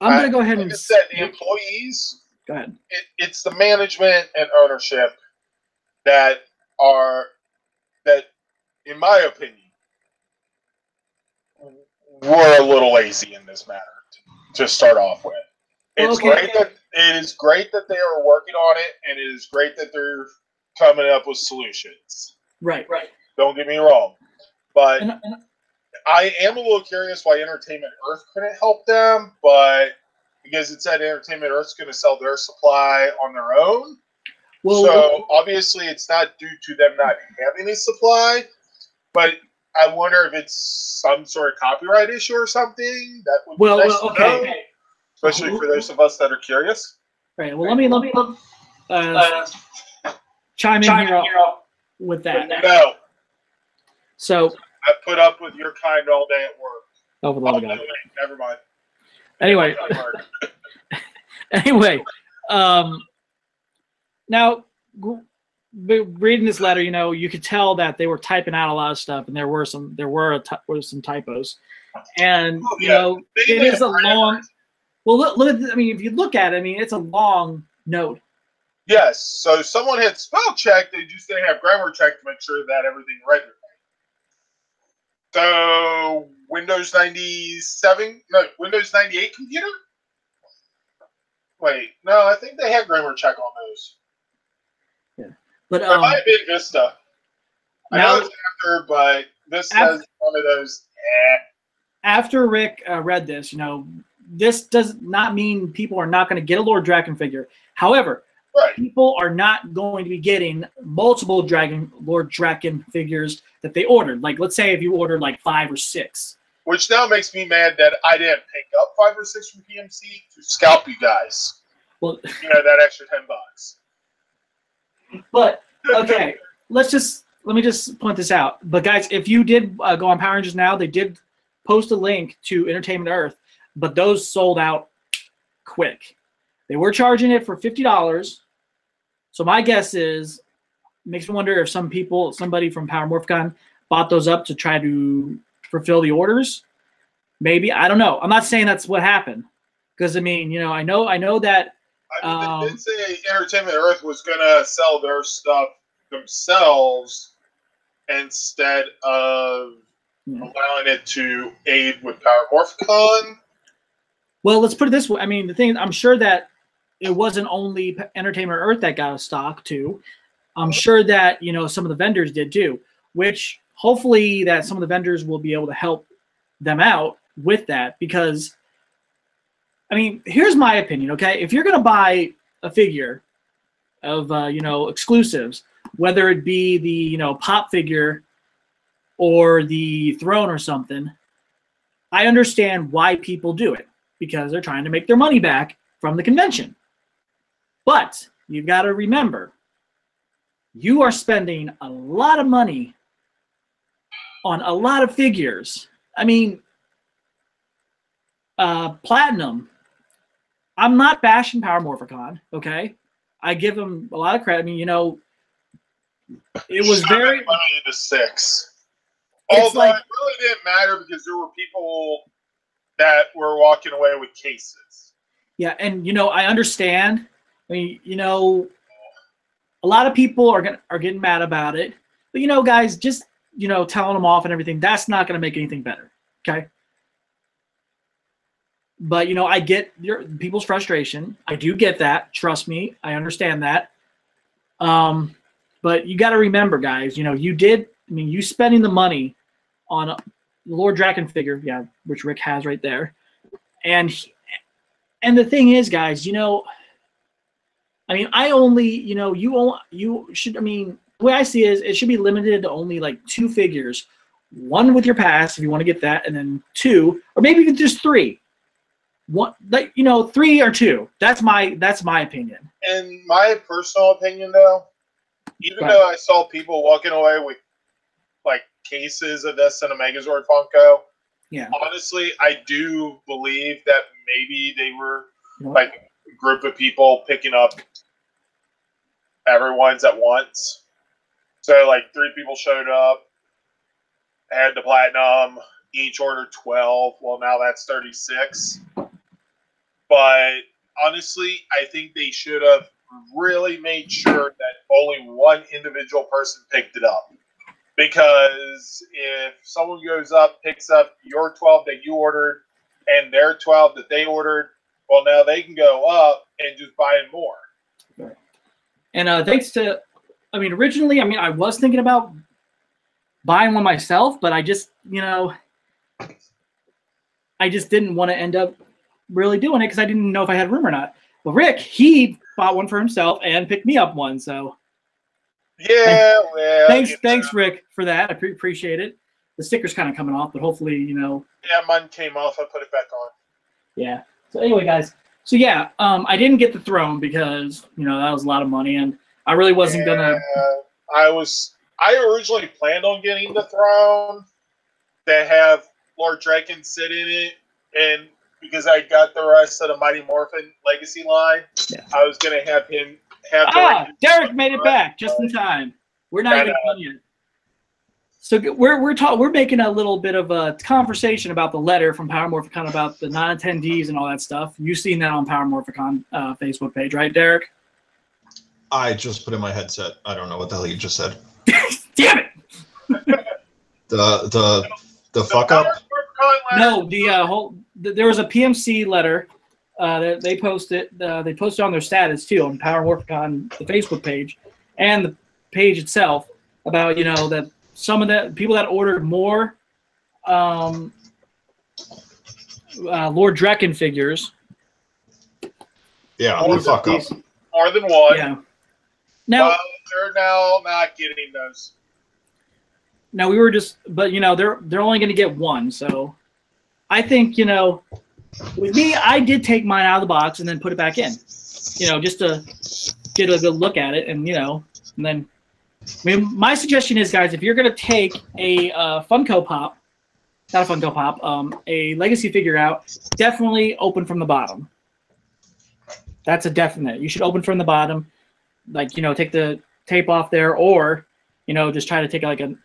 I'm going to go ahead and say the employees. Go ahead. It's the management and ownership that, in my opinion, were a little lazy in this matter to start off with. It is great that they are working on it, and it is great that they're coming up with solutions. Right. Don't get me wrong, but I am a little curious why Entertainment Earth couldn't help them, but because it said Entertainment Earth's going to sell their supply on their own. Well, so obviously it's not due to them not having a supply, but I wonder if it's some sort of copyright issue or something. That would be nice to know, especially for those of us that are curious. Right. Well, let me chime in here with that. No. So I put up with your kind all day at work. oh, for the love of Oh, God. wait, never mind. Anyway, now reading this letter, you could tell that they were typing out a lot of stuff, and there were some typos, and it is a long. Well, look at. I mean, if you look at it, I mean, it's a long note. Yes. So someone had spell check. They just didn't have grammar check to make sure that everything read right. So Windows 98 computer. Wait, no, I think they had grammar check on those. Yeah, but it might have been Vista. I know it's after, but Vista is one of those. After Rick read this, this does not mean people are not going to get a Lord Draken figure. However, people are not going to be getting multiple Lord Draken figures that they ordered. Like, let's say if you ordered like 5 or 6. Which now makes me mad that I didn't pick up 5 or 6 from PMC to scalp you guys. Well, that extra $10. But okay, let me just point this out. But guys, if you did go on Power Rangers Now, they did post a link to Entertainment Earth, but those sold out quick. They were charging it for $50. So my guess is, makes me wonder if somebody from Power Morphicon bought those up to try to fulfill the orders. Maybe, I don't know. I'm not saying that's what happened, because I mean, I know that. They did say Entertainment Earth was gonna sell their stuff themselves instead of allowing it to aid with Power Morphicon. Well, let's put it this way. I mean, the thing, I'm sure that it wasn't only Entertainment Earth that got a stock too. I'm sure that, some of the vendors did too, which hopefully that some of the vendors will be able to help them out with that, because, I mean, here's my opinion, okay? If you're going to buy a figure of, exclusives, whether it be the, pop figure or the throne or something, I understand why people do it, because they're trying to make their money back from the convention. But you've got to remember, you are spending a lot of money on a lot of figures. I mean, Platinum, I'm not bashing Power Morphicon, okay? I give them a lot of credit. I mean, it was very money to 6. Although it really didn't matter because there were people that were walking away with cases. Yeah, and I understand. I mean, a lot of people are getting mad about it, but guys, just telling them off and everything, that's not going to make anything better. Okay. But I get people's frustration. I do get that. Trust me, I understand that. But you got to remember, guys. You spending the money on a Lord Draken figure, yeah, which Rick has right there, and the thing is, guys, I mean, I only, you should. I mean, the way I see it is, it should be limited to only like 2 figures. 1 with your pass if you want to get that, and then 2, or maybe even just 3. 1, 3 or 2. That's my opinion. In my personal opinion, though, even though I saw people walking away with like cases of this and a Megazord Funko, yeah, honestly, I do believe that maybe they were like a group of people picking up everyone's at once. So like 3 people showed up, had the Platinum, each ordered 12. Well, now that's 36. But honestly, I think they should have really made sure that only one individual person picked it up. Because if someone goes up, picks up your 12 that you ordered and their 12 that they ordered, well, now they can go up and just buy more. Right. And thanks to, I mean, originally, I was thinking about buying one myself, but I just, I just didn't want to end up really doing it because I didn't know if I had room or not. Well, Rick, he bought one for himself and picked me up one. So Yeah, well, thanks, Rick, for that. I appreciate it. The sticker's kind of coming off, but hopefully, Yeah, mine came off. I put it back on. Yeah. So anyway, guys. So yeah, I didn't get the throne because that was a lot of money, and I really wasn't gonna. I originally planned on getting the throne to have Lord Draken sit in it, and because I got the rest of the Mighty Morphin Legacy line, I was gonna have him have. Derek made it back just in time. We're not even done yet. So we're making a little bit of a conversation about the letter from Power Morphicon about the non-attendees and all that stuff. You've seen that on Power Morphicon Facebook page, right, Derek? I just put in my headset. I don't know what the hell you just said. Damn it! The fuck up? No, there was a PMC letter that they posted. They posted on their status too on Power Morphicon, the Facebook page, and the page itself about that. Some of the people that ordered more Lord Draken figures. Yeah, the fuck up. More than one. Yeah. Now they're now not getting those. Now we were just, but they're only going to get one. So I think with me, I did take mine out of the box and then put it back in. Just to get a good look at it, and and then. I mean, my suggestion is, guys, if you're going to take a Funko Pop, not a Funko Pop, a Legacy figure out, definitely open from the bottom. That's a definite. You should open from the bottom, like, take the tape off there, or, just try to take like a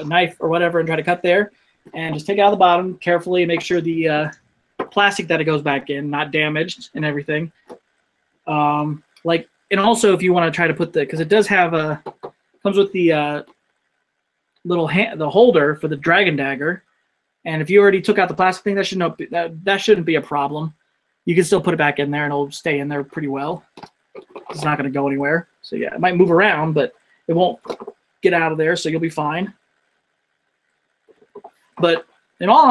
knife or whatever and try to cut there, and just take it out of the bottom carefully and make sure the plastic that it goes back in, not damaged and everything. And also if you want to try to put because it does have comes with the little the holder for the Dragon Dagger, and if you already took out the plastic thing, that shouldn't be a problem. You can still put it back in there, and it'll stay in there pretty well. It's not going to go anywhere. So yeah, it might move around, but it won't get out of there, so you'll be fine. But in all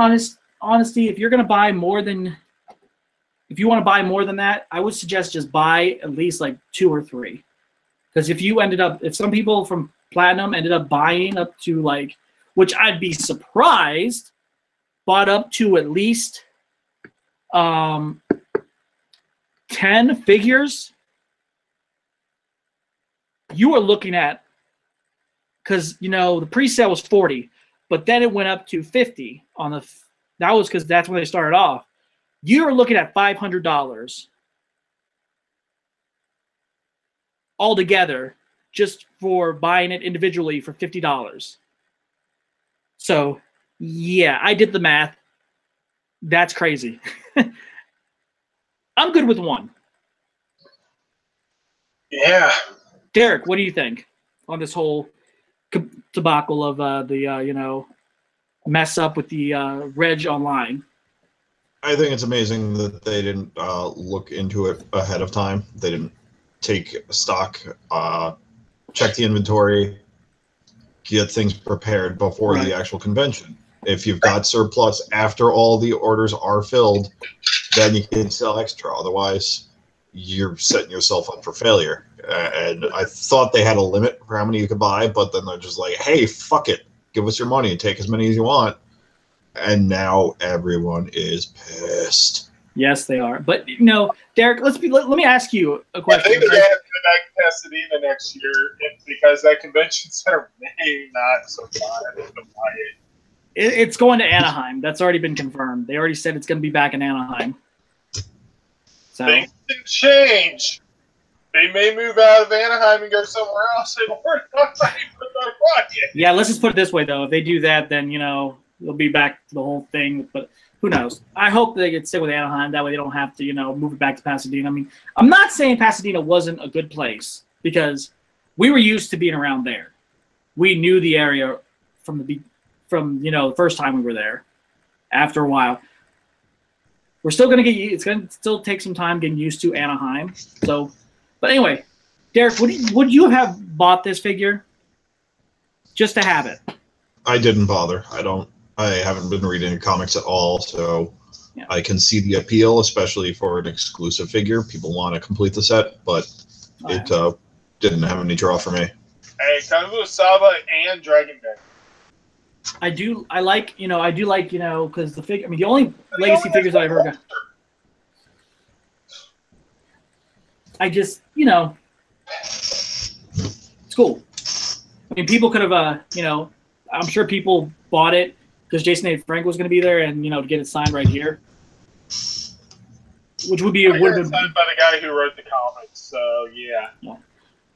honesty, if you're going to buy if you want to buy more than that, I would suggest just buy at least like 2 or 3. Because if some people from Platinum ended up buying up to which I'd be surprised, bought up to at least 10 figures, you are looking at, because the pre-sale was 40, but then it went up to 50 on that was because that's when they started off. You are looking at $500 altogether just for buying it individually for $50. So yeah, I did the math. That's crazy. I'm good with 1. Yeah. Derek, what do you think on this whole debacle of the mess up with the Reg Online? I think it's amazing that they didn't look into it ahead of time. They didn't take stock, check the inventory, get things prepared before the actual convention. If you've got surplus after all the orders are filled, then you can sell extra. Otherwise, you're setting yourself up for failure. And I thought they had a limit for how many you could buy, but then they're just like, hey, fuck it. Give us your money and take as many as you want. And now everyone is pissed. Yes, they are. But Derek, let me ask you a question. I think they have to go back to Pasadena next year because that convention center may not survive. It's going to Anaheim. That's already been confirmed. They already said it's going to be back in Anaheim. So things can change. They may move out of Anaheim and go somewhere else, and we're not ready for the project. Yeah, let's just put it this way, though. If they do that, then they'll be back to the whole thing. But who knows? I hope they get stick with Anaheim. That way they don't have to, move it back to Pasadena. I mean, I'm not saying Pasadena wasn't a good place because we were used to being around there. We knew the area from the first time we were there. After a while, we're still going to get. It's going to still take some time getting used to Anaheim. So, but anyway, Derek, would you have bought this figure just to have it? I didn't bother. I haven't been reading comics at all, so Yeah. I can see the appeal, especially for an exclusive figure. People want to complete the set, but it didn't have any draw for me. Hey, Kazuo Saba and Dragon Ball. I do like, because the figure. I mean, the only legacy figures I ever got. I just, it's cool. I mean, people could have, I'm sure people bought it because Jason A. Frank was going to be there, and to get it signed right here, which would be signed by the guy who wrote the comics. So yeah.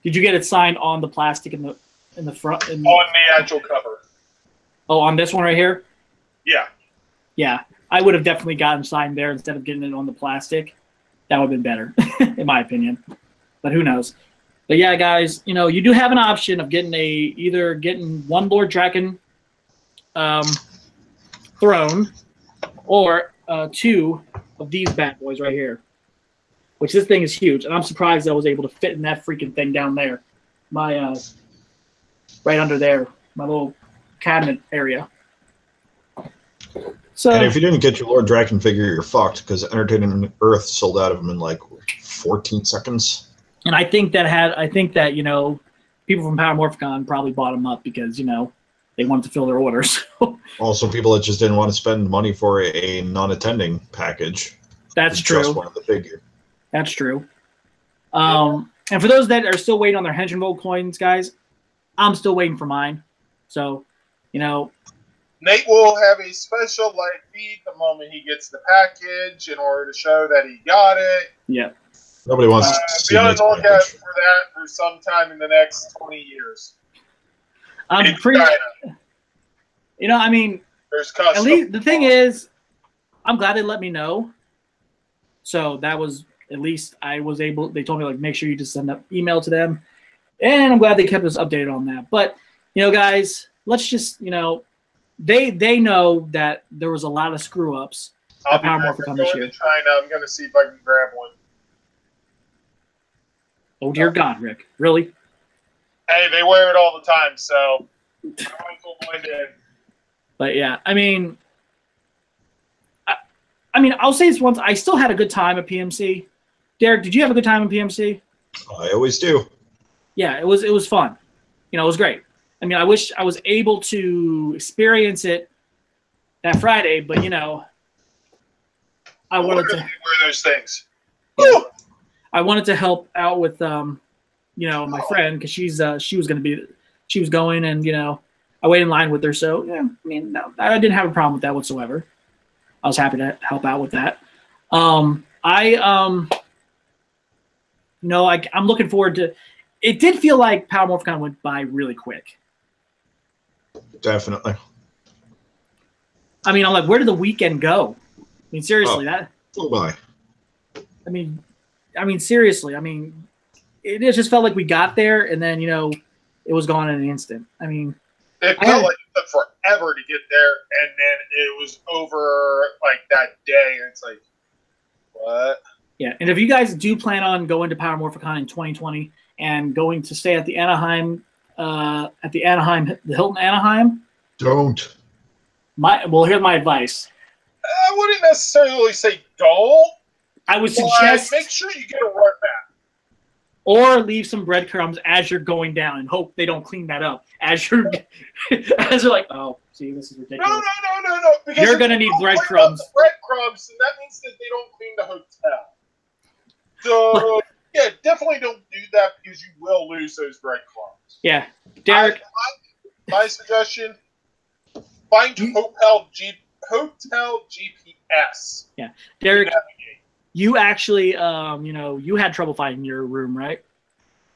Did you get it signed on the plastic in the front? On the actual cover. Oh, on this one right here. Yeah. Yeah, I would have definitely gotten signed there instead of getting it on the plastic. That would have been better, in my opinion. But who knows? But yeah, guys, you do have an option of either getting one Lord Draken throne or 2 of these bad boys right here. Which this thing is huge, and I'm surprised I was able to fit in that freaking thing down there. My right under there, my little cabinet area. So, and if you didn't get your Lord Draken figure, you're fucked because Entertainment Earth sold out of them in like 14 seconds. And I think that people from Power Morphicon probably bought them up because they wanted to fill their orders. Also, people that just didn't want to spend money for a non-attending package. That's true. Just wanted the figure. That's true. And for those that are still waiting on their Henchman Bowl coins, guys, I'm still waiting for mine. So, Nate will have a special live feed the moment he gets the package in order to show that he got it. Yeah. Nobody wants to see be on the lookout for that for sometime in the next 20 years. I'm pretty. There's custom. At least the thing is, I'm glad they let me know. So that was at least I was able. They told me make sure you just send an email to them, and I'm glad they kept us updated on that. But guys, let's just they know that there was a lot of screw ups at Power Morphicon this year. China. I'm going to see if I can grab one. Oh dear God, Rick! Really? Hey, they wear it all the time, so I might as well blend in. But yeah, I'll say this once: I still had a good time at PMC. Derek, did you have a good time at PMC? I always do. Yeah, it was fun. It was great. I wish I was able to experience it that Friday, but I wanted to wear those things. Yeah, I wanted to help out with my friend because she was going, and I waited in line with her. So no, I didn't have a problem with that whatsoever. I was happy to help out with that. I'm looking forward to. It did feel like Power Morphicon went by really quick. Definitely. I'm like, where did the weekend go? Seriously, that flew by. Seriously. It just felt like we got there and then it was gone in an instant. It felt like it took forever to get there, and then it was over that day, and it's like, what? Yeah, and if you guys do plan on going to Power Morphicon in 2020 and going to stay at the Anaheim, the Hilton Anaheim, don't. Here's my advice. I wouldn't necessarily say don't. I would suggest make sure you get a run back. Or leave some breadcrumbs as you're going down and hope they don't clean that up as you're like, oh, see, this is ridiculous. No. Because you're going to need breadcrumbs. Breadcrumbs, and that means that they don't clean the hotel. So, yeah, definitely don't do that because you will lose those breadcrumbs. Yeah. Derek. My suggestion, find Hotel GPS. Yeah. Derek. You actually, you had trouble finding your room, right?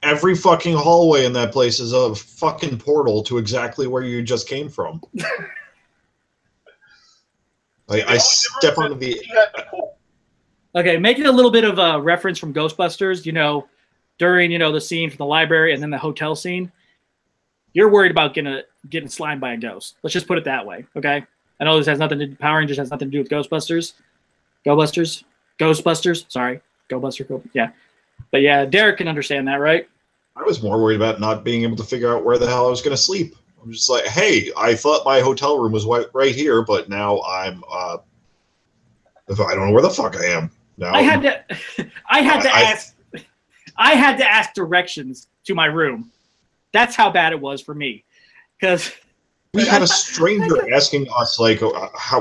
Every fucking hallway in that place is a fucking portal to exactly where you just came from. I step onto the... Okay, making a little bit of a reference from Ghostbusters, during, the scene from the library and then the hotel scene, you're worried about getting slimed by a ghost. Let's just put it that way, okay? I know this has nothing to do, Power Rangers has nothing to do with Ghostbusters. Ghostbusters, sorry. Yeah. But yeah, Derek can understand that, right? I was more worried about not being able to figure out where the hell I was going to sleep. I'm just like, hey, I thought my hotel room was right here, but now I'm If I don't know where the fuck I am now. I had to ask directions to my room. That's how bad it was for me. Because we had a stranger asking us, like,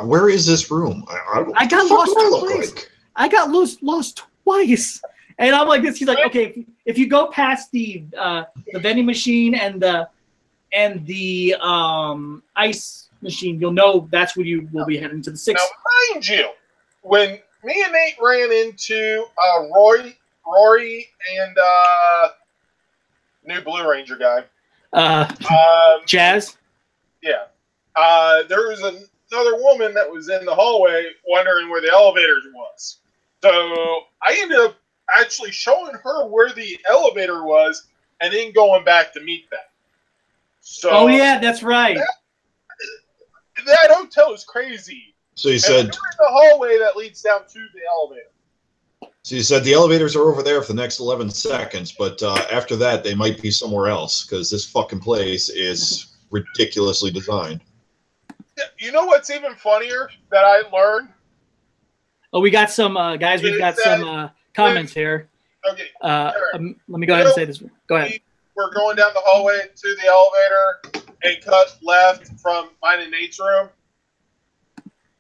where is this room? I got lost twice. I got lost twice. And I'm like this. He's like, okay, if you go past the vending machine and the ice machine, you'll know that's where you will be heading to the 6th. Now, mind you, when me and Nate ran into Rory and new Blue Ranger guy, Jazz. Yeah, there was another woman that was in the hallway wondering where the elevators was. So I ended up actually showing her where the elevator was, and then going back to meet them. So, oh yeah, that's right. That hotel is crazy. So you said in the hallway that leads down to the elevator. So you said the elevators are over there for the next 11 seconds, but after that they might be somewhere else because this fucking place is ridiculously designed. You know what's even funnier that I learned? Oh, we got some guys. We've got some comments here. Okay. Let me go ahead and say this. Go ahead. We're going down the hallway to the elevator and cut left from mine and Nate's room.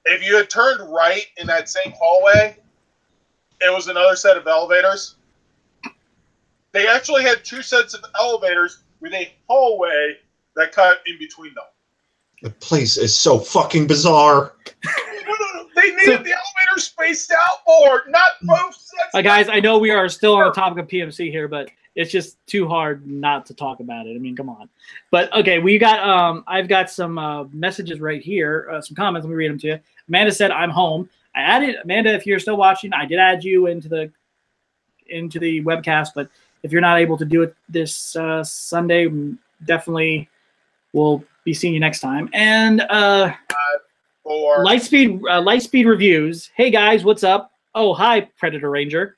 If you had turned right in that same hallway, it was another set of elevators. They actually had 2 sets of elevators with a hallway that cut in between them. The place is so fucking bizarre. No. They needed the elevator spaced out more, not both sets. Guys, I know we are still on the topic of PMC here, but it's just too hard not to talk about it. I mean, come on. But okay, we got I've got some messages right here, some comments. Let me read them to you. Amanda said, "I'm home." I added Amanda. If you're still watching, I did add you into the webcast. But if you're not able to do it this Sunday, definitely we'll be seeing you next time. And Lightspeed reviews. Hey guys, what's up? Oh, hi, Predator Ranger.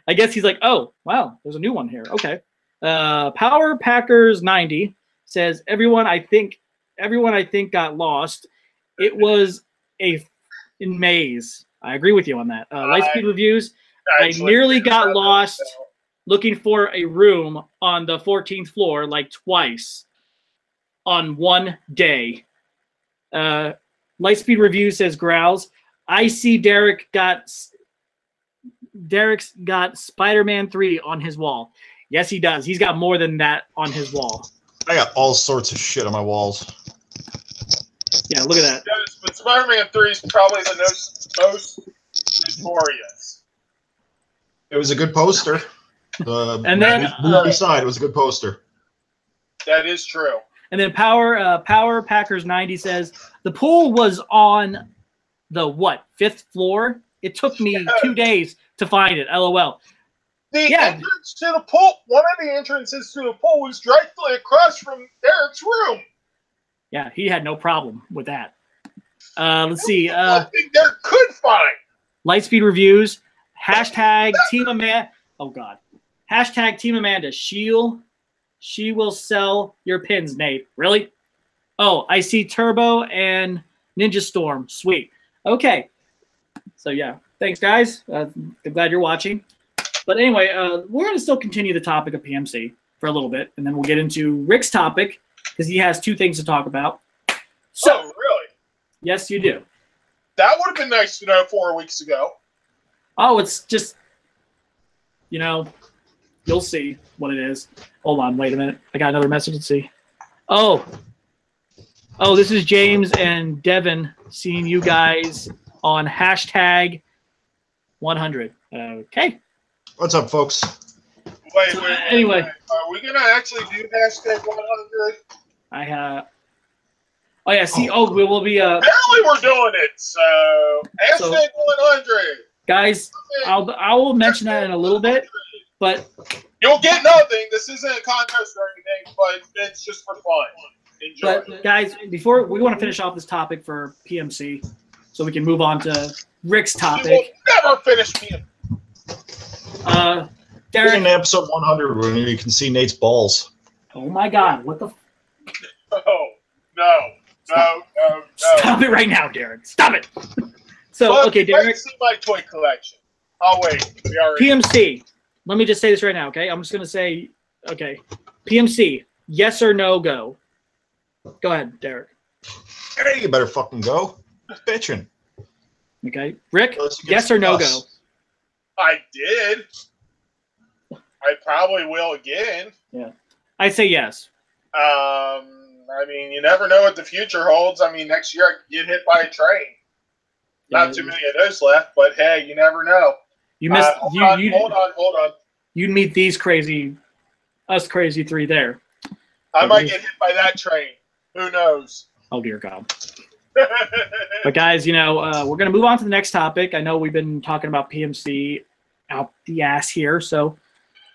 I guess he's like, oh, wow, there's a new one here. Okay. Power Packers 90 says, everyone I think got lost. It was in maze. I agree with you on that. Lightspeed reviews. I nearly got lost looking for a room on the 14th floor like twice on one day. Lightspeed review says, growls. I see Derek's got Spider-Man 3 on his wall. Yes, he does. He's got more than that on his wall. I got all sorts of shit on my walls. Yeah, look at that. Yes, but Spider-Man 3 is probably the most notorious. It was a good poster. And then beside, it was a good poster. That is true. And then Power Packers 90 says the pool was on the 5th floor. It took me 2 days to find it. LOL. The entrance to the pool. One of the entrances to the pool was directly across from Derek's room. Yeah, he had no problem with that. Let's see. One thing Derek could find. Lightspeed reviews. Hashtag Team Amanda. Oh God. Hashtag Team Amanda. She will sell your pins, Nate. Really? Oh, I see Turbo and Ninja Storm. Sweet. Okay. So yeah, thanks guys. I'm glad you're watching. But anyway, we're going to still continue the topic of PMC for a little bit, and then we'll get into Rick's topic because he has 2 things to talk about. So, oh, really? Yes, you do. That would have been nice to know 4 weeks ago. Oh, it's just, you'll see what it is. Hold on, wait a minute. I got another message to see. Oh, this is James and Devin seeing you guys on hashtag 100. Okay. What's up, folks? Wait. Anyway. Are we going to actually do hashtag 100? Oh, yeah. See, we will be. Apparently we're doing it. So, hashtag 100. Guys, I will mention that in a little bit, but. You'll get nothing. This isn't a contest or anything, but it's just for fun. Enjoy. But, guys, before we want to finish off this topic for PMC, so we can move on to Rick's topic. You will never finish PMC. Derek, in episode 100 when you can see Nate's balls. Oh my God! What the? Oh no! Stop it right now, Derek! Stop it! So, Well, okay, you might Derek, see my toy collection. Oh wait, we already. PMC. Let me just say this right now, okay? I'm just going to say, okay, PMC, yes or no go. Go ahead, Derek. Hey, you better fucking go. Just bitching. Okay. Rick, Let's get yes or no us. go? I did. I probably will again. I'd say yes. I mean, you never know what the future holds. I mean, next year I could get hit by a train. Not too many of those left, but hey, you never know. You missed. Hold on. You'd meet us crazy three there. I might get hit by that train. Who knows? Oh dear God. But guys, we're going to move on to the next topic. I know we've been talking about PMC out the ass here. So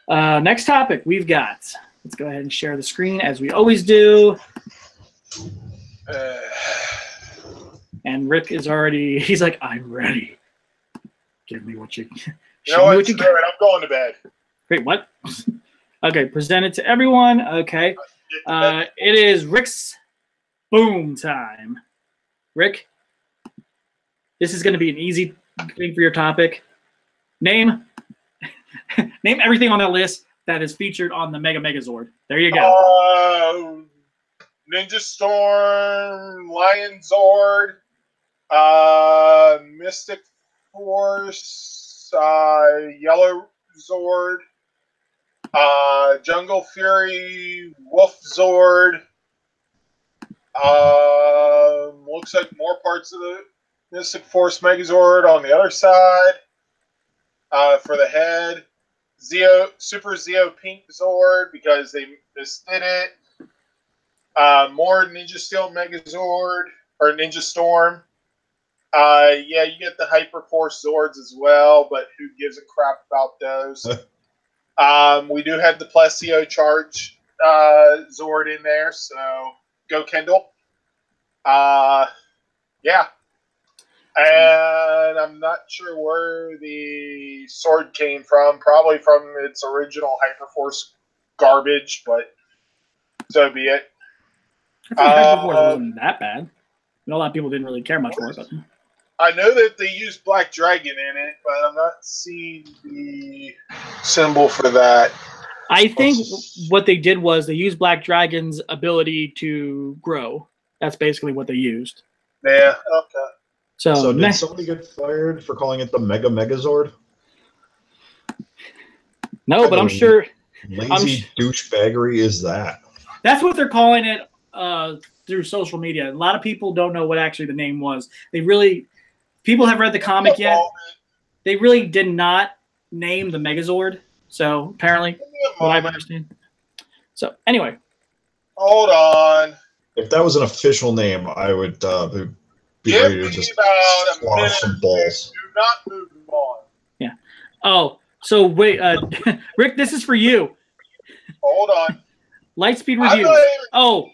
next topic we've got. Let's go ahead and share the screen as we always do. And Rick is already. He's like, I'm ready. Give me what you. You know what? Screw it. I'm going to bed. Wait, what? Okay, present it to everyone. Okay. It is Rick's boom time. Rick, this is going to be an easy thing for your topic. Name everything on that list that is featured on the Mega Megazord. There you go. Ninja Storm, Lion Zord, Mystic Force, Yellow Zord, Jungle Fury, Wolf Zord. Looks like more parts of the Mystic Force Megazord on the other side. For the head, Super Zeo Pink Zord because they misdid it. More Ninja Steel Megazord or Ninja Storm. Yeah, you get the Hyper Force Zords as well, but who gives a crap about those? We do have the Plesio Charge Zord in there, so go Kendall. Yeah. And I'm not sure where the sword came from. Probably from its original Hyperforce garbage, but so be it. I think Hyperforce wasn't that bad. I know a lot of people didn't really care much for it, but I know that they used Black Dragon in it, but I'm not seeing the symbol for that. I think what they did was they used Black Dragon's ability to grow. That's basically what they used. Yeah, okay. So did somebody get fired for calling it the Mega Megazord? No, but I'm sure. Lazy douchebaggery is that? That's what they're calling it through social media. A lot of people don't know what actually the name was. People have read the comic yet. They really did not name the Megazord. So apparently, what I understand. So anyway. Hold on. If that was an official name, I would be ready to just swallow some balls. Do not move on. Yeah. Oh, so wait, Rick, this is for you. Hold on. Lightspeed review. Oh,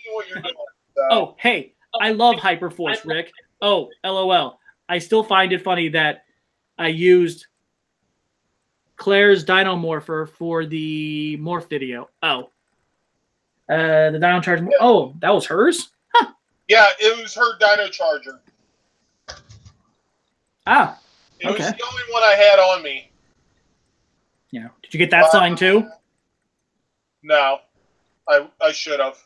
hey, I love Hyperforce, Rick. Oh, LOL. I still find it funny that I used Claire's Dino Morpher for the Morph video. Oh. The Dino Charge. Oh, that was hers? Huh. Yeah, it was her Dino Charger. Ah. It was the only one I had on me. Yeah. Did you get that sign too? No. I should have.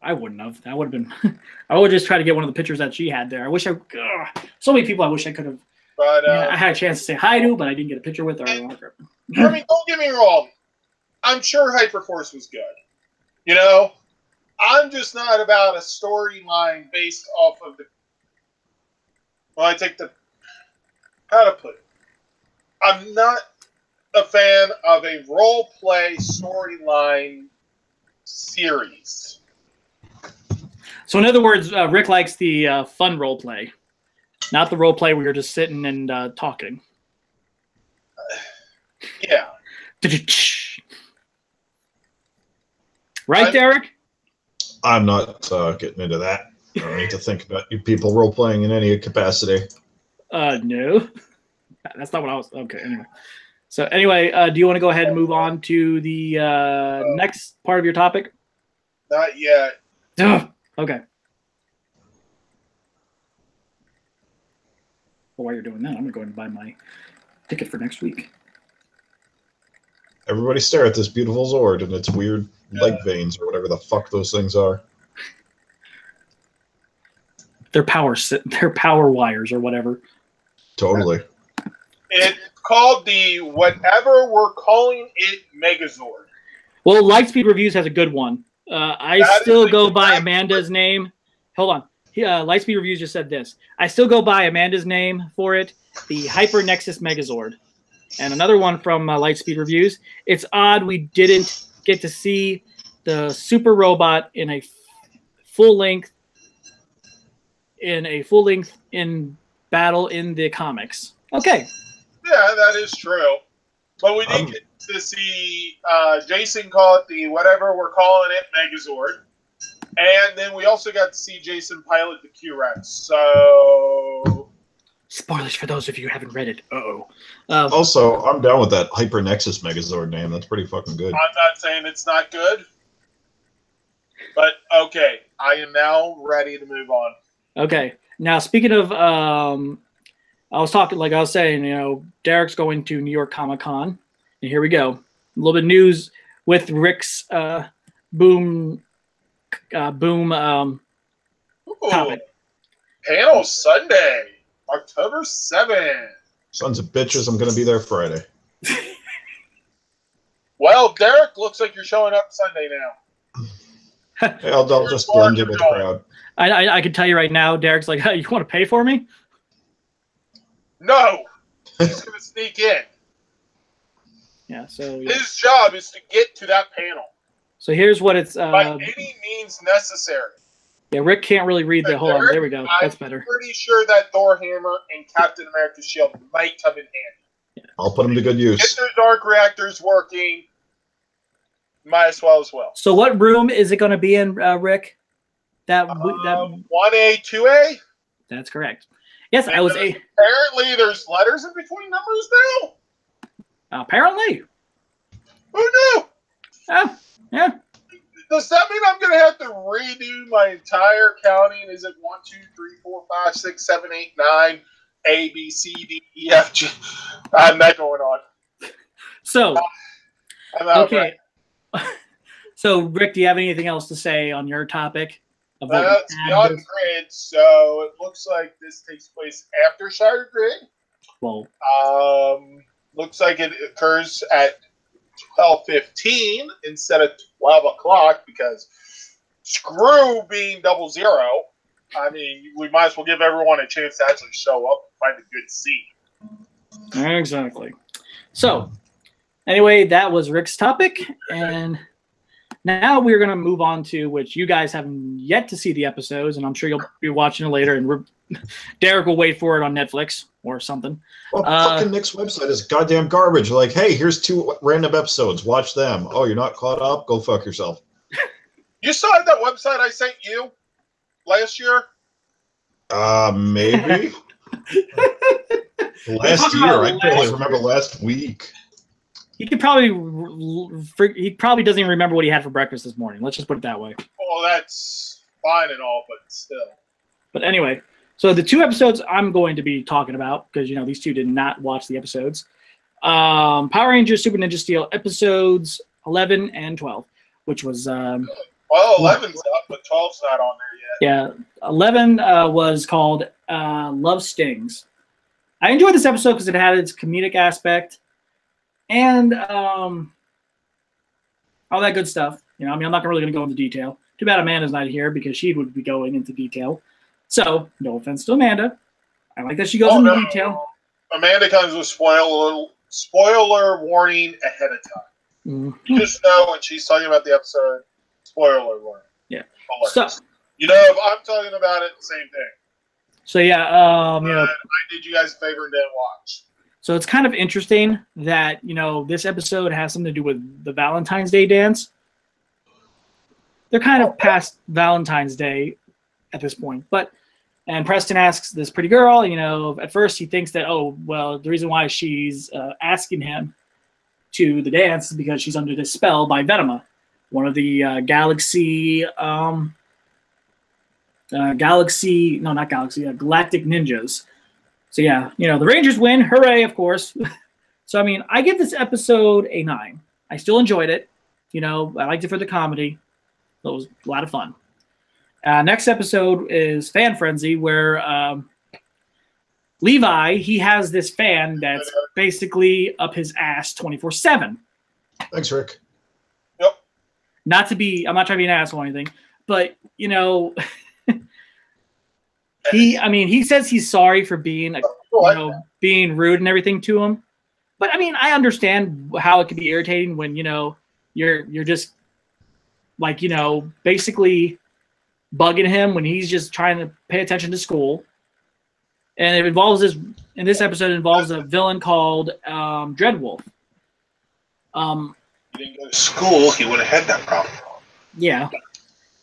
I wouldn't have. That would have been. I would just try to get one of the pictures that she had there. I wish so many people I wish I could have. But I had a chance to say hi to, but I didn't get a picture with her. I mean, don't get me wrong. I'm sure Hyperforce was good. You know, I'm just not about a storyline based off of the. Well, I take the. How to put it? I'm not a fan of a role play storyline series. So, in other words, Rick likes the fun role play, not the role play where you're just sitting and talking. Yeah. Right, Derek? I'm not getting into that. I don't need to think about you people role playing in any capacity. No. That's not what I was. Okay, anyway. So, anyway, do you want to go ahead and move on to the next part of your topic? Not yet. Okay. Well, while you're doing that, I'm gonna go ahead and buy my ticket for next week. Everybody stare at this beautiful Zord and its weird leg veins or whatever the fuck those things are. They're power wires or whatever. Totally. It's called the whatever we're calling it Megazord. Well, Lightspeed Reviews has a good one. I That still is go by exactly Amanda's name. Hold on. Lightspeed Reviews just said this. I still go by Amanda's name for it, the Hyper Nexus Megazord. And another one from Lightspeed Reviews. It's odd we didn't get to see the super robot in a full length in battle in the comics. Okay. Yeah, that is true. But we did get to see Jason call it the whatever we're calling it Megazord. And then we also got to see Jason pilot the Q-Rex. So... Spoilers for those of you who haven't read it. Also, I'm down with that Hyper Nexus Megazord name. That's pretty fucking good. I'm not saying it's not good. But, okay. I am now ready to move on. Okay. Now, speaking of, I was saying, you know, Derek's going to New York Comic Con, and here we go. A little bit of news with Rick's boom topic. Panel Sunday, October 7th. Sons of bitches, I'm going to be there Friday. Well, Derek, looks like you're showing up Sunday now. Hey, I'll just blend in with the crowd. I can tell you right now, Derek's like, hey, you want to pay for me? No, he's going to sneak in. Yeah, so... Yeah. His job is to get to that panel. So here's what it's... by any means necessary. Yeah, Rick can't really read the... Hold on, there we go. That's better. I'm pretty sure that Thor hammer and Captain America's shield might come in handy. Yeah. I'll put them to good use. Get their dark reactors working. Might as well. So what room is it going to be in, Rick? That 1A, 2A? That's correct. Yes, I was a... Apparently there's letters in between numbers now? Apparently. Who knew? Yeah. Does that mean I'm going to have to redo my entire counting? Is it 1, 2, 3, 4, 5, 6, 7, 8, 9, A, B, C, D, E, F, G? I'm not going on. So, okay. So, Rick, do you have anything else to say on your topic? That's Beyond Grid, so it looks like this takes place after Shattered Grid. Well, looks like it occurs at 12:15 instead of 12 o'clock because screw being 00. I mean, we might as well give everyone a chance to actually show up and find a good seat. Exactly. So, anyway, that was Rick's topic, and now we're going to move on to, which you guys haven't yet to see the episodes, and I'm sure you'll be watching it later, and Derek will wait for it on Netflix or something. Well, fucking Nick's website is goddamn garbage. Like, hey, here's 2 random episodes. Watch them. Oh, you're not caught up? Go fuck yourself. You saw that website I sent you last year? Maybe. Last year. I can only remember last week. He probably doesn't even remember what he had for breakfast this morning. Let's just put it that way. Well, that's fine and all, but still. But anyway, so the 2 episodes I'm going to be talking about, because, you know, these 2 did not watch the episodes. Power Rangers Super Ninja Steel episodes 11 and 12, which was... well, 11's up, but 12's not on there yet. Yeah, 11 was called Love Stings. I enjoyed this episode because it had its comedic aspect and all that good stuff. You know, I mean, I'm not really going to go into detail. Too bad Amanda's not here because she would be going into detail. So, no offense to Amanda. I like that she goes into detail. Amanda comes with spoiler warning ahead of time. Mm-hmm. You just know when she's talking about the episode, spoiler warning. Yeah. So, you know, if I'm talking about it, same thing. So, yeah, you know. I did you guys a favor and didn't watch. So it's kind of interesting that, you know, this episode has something to do with the Valentine's Day dance. They're kind of past Valentine's Day at this point. And Preston asks this pretty girl, you know, at first he thinks that, oh, well, the reason why she's asking him to the dance is because she's under this spell by Venema, one of the Galactic Ninjas. So yeah, the Rangers win. Hooray, of course. So I mean, I give this episode a 9. I still enjoyed it. I liked it for the comedy. It was a lot of fun. Next episode is Fan Frenzy, where Levi, he has this fan that's basically up his ass 24/7. Thanks, Rick. Yep. I'm not trying to be an asshole or anything, but he says he's sorry for being being rude and everything to him. But I mean, I understand how it could be irritating when you're just like basically bugging him when he's just trying to pay attention to school. And it involves this episode involves a villain called Dreadwolf. He didn't go to school, he would have had that problem. Yeah.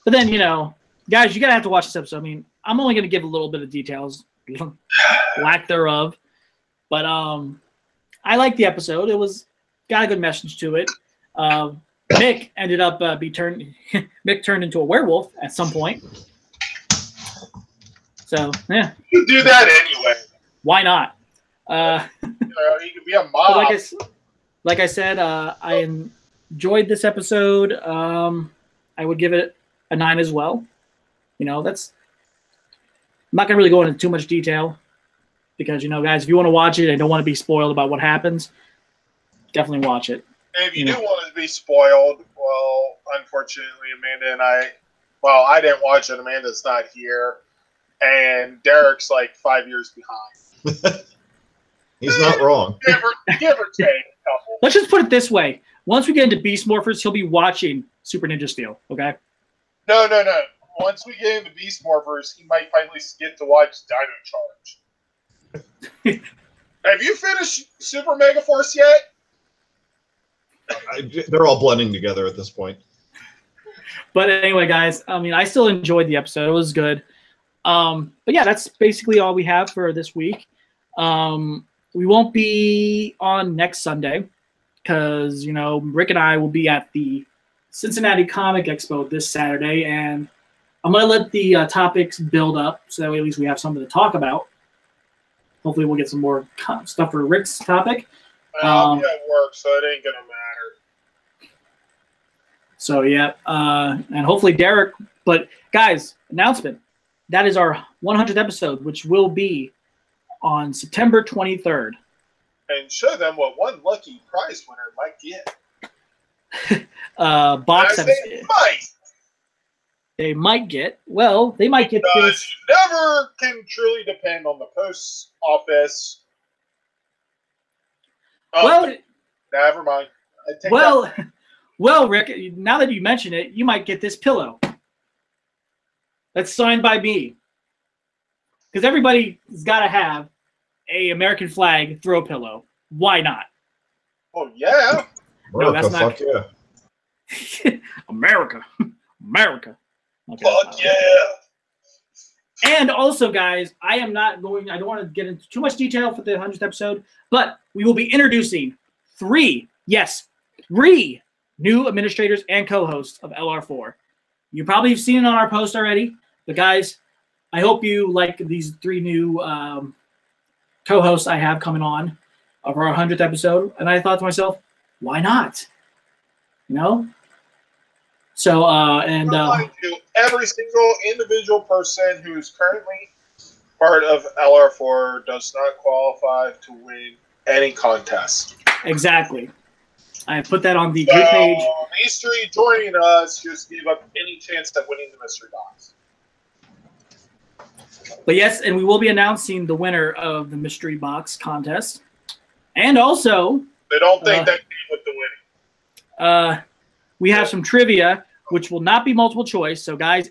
But then, guys, you gotta have to watch this episode. I mean, I'm only gonna give a little bit of details, lack thereof. But I liked the episode. It got a good message to it. Mick ended up Mick turned into a werewolf at some point. So yeah, You do that anyway. why not? He could be a mob. Like I said, I enjoyed this episode. I would give it a 9 as well. I'm not gonna really go into too much detail because guys, if you want to watch it and don't want to be spoiled about what happens, definitely watch it. If you do want to be spoiled, well, unfortunately, Amanda and I didn't watch it. Amanda's not here. And Derek's like 5 years behind. He's not wrong. Give or take a couple. Let's just put it this way. Once we get into Beast Morphers, he'll be watching Super Ninja Steel, okay? No. Once we get into Beast Morphers, he might finally get to watch Dino Charge. Have you finished Super Mega Force yet? They're all blending together at this point. But anyway, guys, I mean, I still enjoyed the episode. It was good. But yeah, that's basically all we have for this week. We won't be on next Sunday because, Rick and I will be at the Cincinnati Comic Expo this Saturday, and I'm going to let the topics build up so that way at least we have something to talk about. Hopefully we'll get some more stuff for Rick's topic. I'll be at work, so it ain't going to matter. So, yeah, and hopefully Derek. But, guys, announcement. That is our 100th episode, which will be on September 23rd. And show them what one lucky prize winner might get. Box and I say might. They might get. Well, they might get this. You never can truly depend on the post office. Well, never mind. Well, Rick, now that you mention it, you might get this pillow. That's signed by me. Because everybody's got to have a American flag throw pillow. Why not? Oh, yeah. No, that's not. Fuck yeah. America. Okay. Fuck yeah. And also, guys, I don't want to get into too much detail for the 100th episode, but we will be introducing 3 new administrators and co-hosts of LR4. You probably have seen it on our post already, but guys, I hope you like these 3 new co-hosts I have coming on of our 100th episode. And I thought to myself, why not? So, every single individual person who is currently part of LR4 does not qualify to win any contest. Exactly. I put that on the group page. These 3 joining us just gave up any chance at winning the mystery box. But yes, and we will be announcing the winner of the mystery box contest. And also, they don't think that came with the winning. We have some trivia, which will not be multiple choice. So, guys,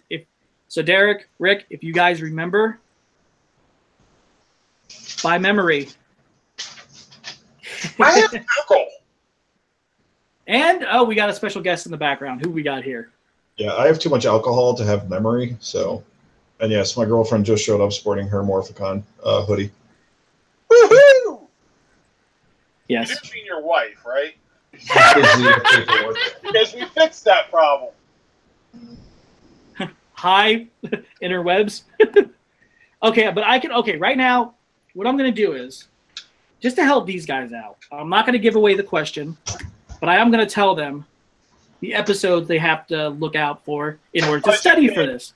Derek, Rick, if you guys remember by memory. I have alcohol. And we got a special guest in the background. Who we got here? Yeah, I have too much alcohol to have memory. So, and yes, my girlfriend just showed up sporting her Morphicon hoodie. Woohoo! Yes. You do mean your wife, right? Because we fixed that problem. Hi, interwebs. Okay, but right now, what I'm going to do is, just to help these guys out, I'm not going to give away the question, but I am going to tell them the episodes they have to look out for in order to study for this.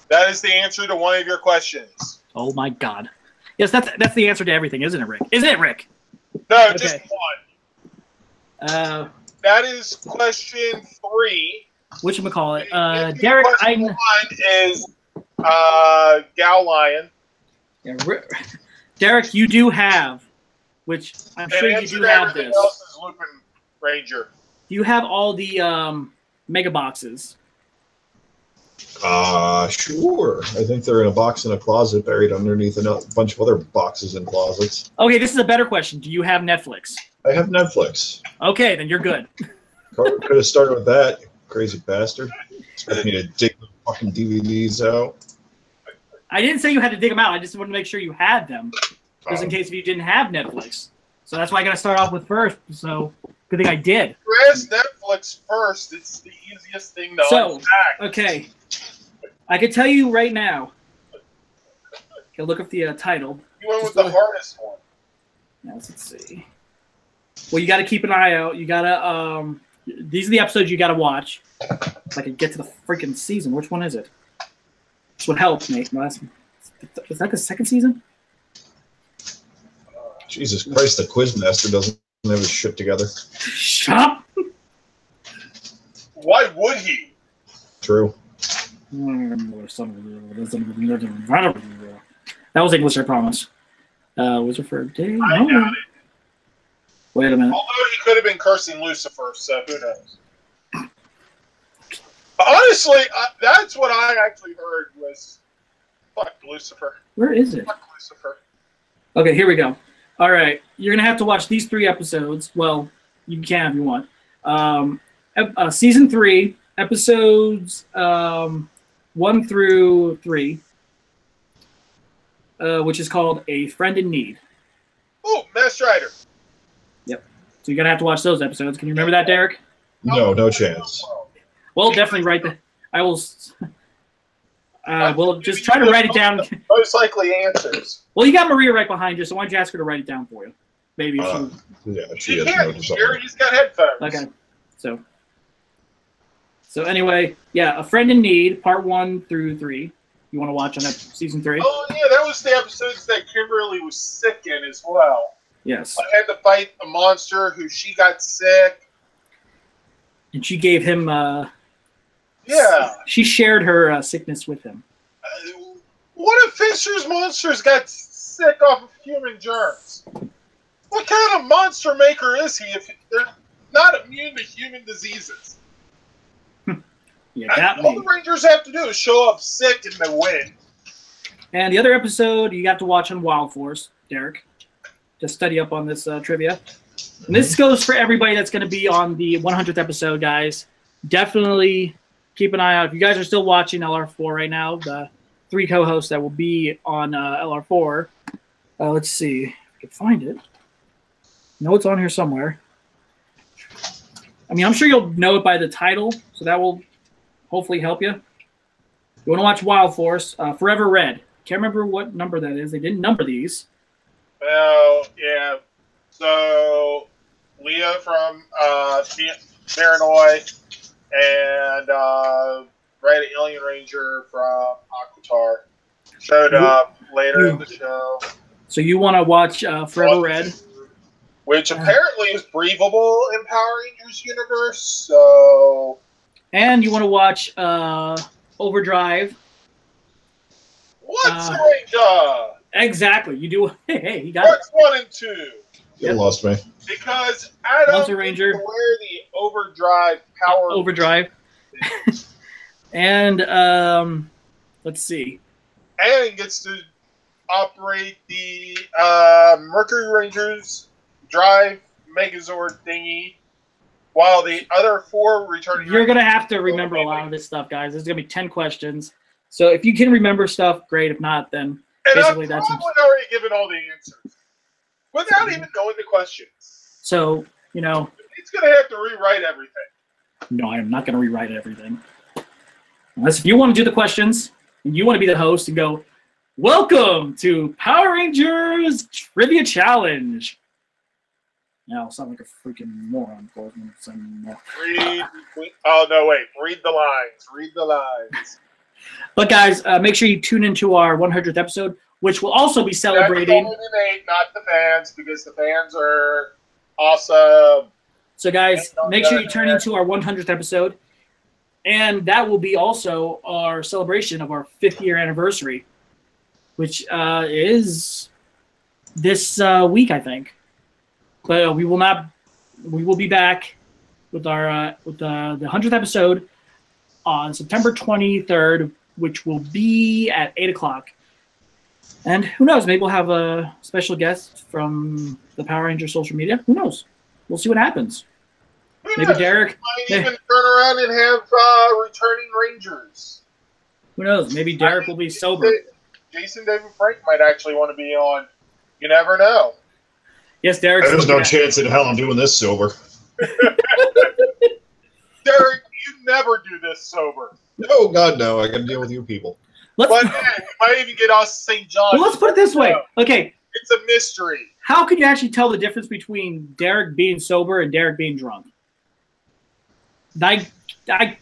That is the answer to one of your questions. Oh my God! Yes, that's the answer to everything, isn't it, Rick? Isn't it, Rick? No, Okay. just one. Uh, That is question 3. whatchamacallit? Derek, question 1 is Gal Lion. Derek, you do have, which I'm sure you do have everything this. else is Lupin Ranger. You have all the mega boxes. Sure. I think they're in a box in a closet buried underneath a bunch of other boxes and closets. Okay, this is a better question. Do you have Netflix? I have Netflix. Okay, then you're good. Could have started with that, you crazy bastard. Expect me to dig the fucking DVDs out. I didn't say you had to dig them out. I just wanted to make sure you had them, just in case if you didn't have Netflix. So that's why I got to start off with first. So good thing I did. Press Netflix first. It's the easiest thing to unpack. Okay, I can tell you right now. Okay, look up the title. You went with the hardest one. Let's see. Well, you got to keep an eye out. You got to these are the episodes you got to watch. If I could get to the freaking season, which one is it? This would help, Nate. No, is that the second season? Jesus Christ, the Quizmaster doesn't have his shit together. Shut up. Why would he? That True. was English, I promise. Was it for a day? I No. doubt it. Wait a minute. Although he could have been cursing Lucifer, so who knows? Honestly, that's what I actually heard was, fuck Lucifer. Where is it? Fuck Lucifer. Okay, here we go. All right, you're gonna have to watch these 3 episodes. Well, you can if you want. Season 3, episodes 1 through 3, which is called A Friend in Need. Oh, Master Rider. So you're gonna have to watch those episodes. Can you remember that, Derek? No chance. Well, definitely write the. I will. Well, just try to write it down. Most likely answers. Well, you got Maria right behind you, so why don't you ask her to write it down for you? Maybe if Yeah, He she has can't. no He's got headphones. Okay. So anyway, yeah, A Friend in Need, part 1 through 3. You want to watch on that season 3? Oh yeah, that was the episodes that Kimberly was sick in as well. Yes. I had to fight a monster who she got sick. And she gave him. Yeah. She shared her sickness with him. What if Fisher's monsters got sick off of human germs? What kind of monster maker is he if they're not immune to human diseases? Yeah, that All me. the Rangers have to do is show up sick and they win. And the other episode you got to watch on Wild Force, Derek, to study up on this trivia. And this goes for everybody that's going to be on the 100th episode, guys. Definitely keep an eye out. If you guys are still watching LR4 right now, the 3 co-hosts that will be on LR4. Let's see if I can find it. No, it's on here somewhere. I mean, I'm sure you'll know it by the title, so that will hopefully help you. You want to watch Wild Force, Forever Red. Can't remember what number that is. They didn't number these. Well, yeah. So, Leah from Marinoi and Red Alien Ranger from Aquatar showed up later in the show. So you want to watch Forever Red? Which apparently is breathable in Power Rangers universe, so... And you want to watch Overdrive. What's Ranger? Exactly. You do. Hey, you got it. Parts 1 and 2. You lost me. Because Adam Monster Ranger. gets to wear the Overdrive power... Overdrive. And let's see. And gets to operate the Mercury Rangers Drive Megazord thingy, while the other 4 returning... You're going to have to remember a lot of this stuff, guys. There's going to be 10 questions. So if you can remember stuff, great. If not, then and basically I've that's... probably already given all the answers. Without even knowing the questions. So, you know... He's going to have to rewrite everything. No, I am not going to rewrite everything. Unless if you want to do the questions, and you want to be the host and go, Welcome to Power Rangers Trivia Challenge. Now, I'll sound like a freaking moron. Read the lines. Read the lines. But guys, make sure you tune into our 100th episode, which will also be celebrating. That's only the Nate, not the fans, because the fans are awesome. So guys, make sure you turn into our 100th episode, and that will be also our celebration of our 5th year anniversary, which is this week, I think. But we will be back with our the 100th episode on September 23rd, which will be at 8 o'clock. And who knows? Maybe we'll have a special guest from the Power Rangers social media. Who knows? We'll see what happens. Maybe Derek. Might even turn around and have returning Rangers. Who knows? Maybe Derek will be sober. Jason David Frank might actually want to be on. You never know. Yes, Derek. There's no chance in hell I'm doing this sober. Derek, you never do this sober. No, God, no. I got to deal with you people. But man, you might even get us St. John. Well, let's put it this way. Okay. It's a mystery. How can you actually tell the difference between Derek being sober and Derek being drunk? I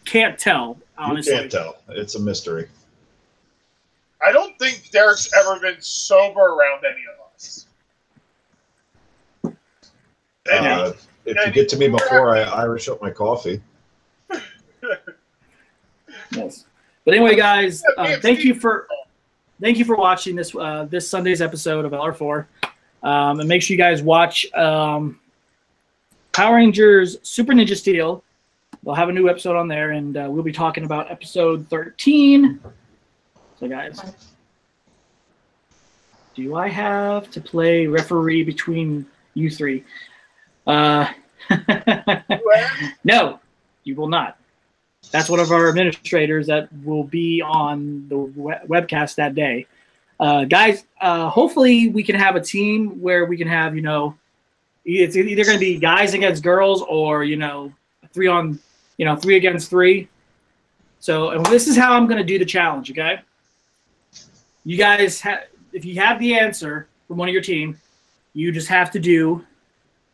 can't tell, honestly. You can't tell. It's a mystery. I don't think Derek's ever been sober around any of us. If you get to me before I Irish up my coffee. Yes. But anyway, guys, thank you for watching this Sunday's episode of LR4. And make sure you guys watch Power Rangers Super Ninja Steel. We'll have a new episode on there, and we'll be talking about episode 13. So, guys, do I have to play referee between you three? No, you will not. That's one of our administrators that will be on the webcast that day. Guys, hopefully we can have a team where we can have, it's either going to be guys against girls or, 3 against 3. So and this is how I'm going to do the challenge, okay? You guys, if you have the answer from one of your team, you just have to do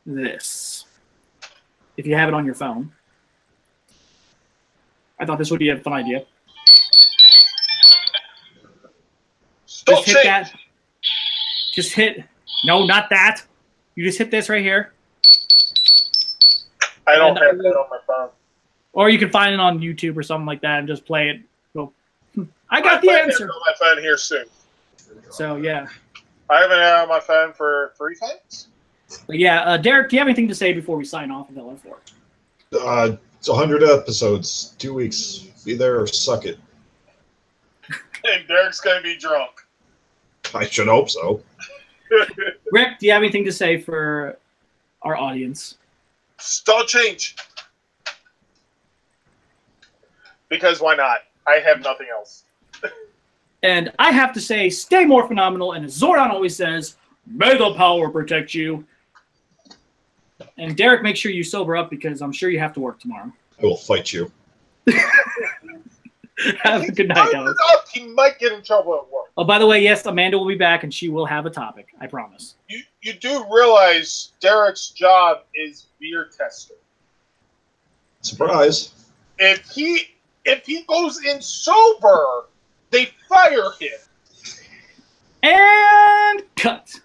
this. If you have it on your phone. I thought this would be a fun idea. Just hit that. Just hit. No, not that. You just hit this right here. I don't have it on my phone. Or you can find it on YouTube or something like that and just play it. Go. I got the answer. On my phone here soon. So yeah. I haven't had it on my phone for 3 times. But yeah, Derek, do you have anything to say before we sign off of LR4? It's 100 episodes, 2 weeks. Be there or suck it. And Derek's going to be drunk. I should hope so. Rick, do you have anything to say for our audience? Don't change. Because why not? I have nothing else. And I have to say, stay more phenomenal. And as Zordon always says, may the power protect you. And Derek, make sure you sober up because I'm sure you have to work tomorrow. I will fight you. Have a good night, guys. He might get in trouble at work. Oh, by the way, yes, Amanda will be back and she will have a topic. I promise. You do realize Derek's job is beer tester. Surprise. If he goes in sober, they fire him. And cut.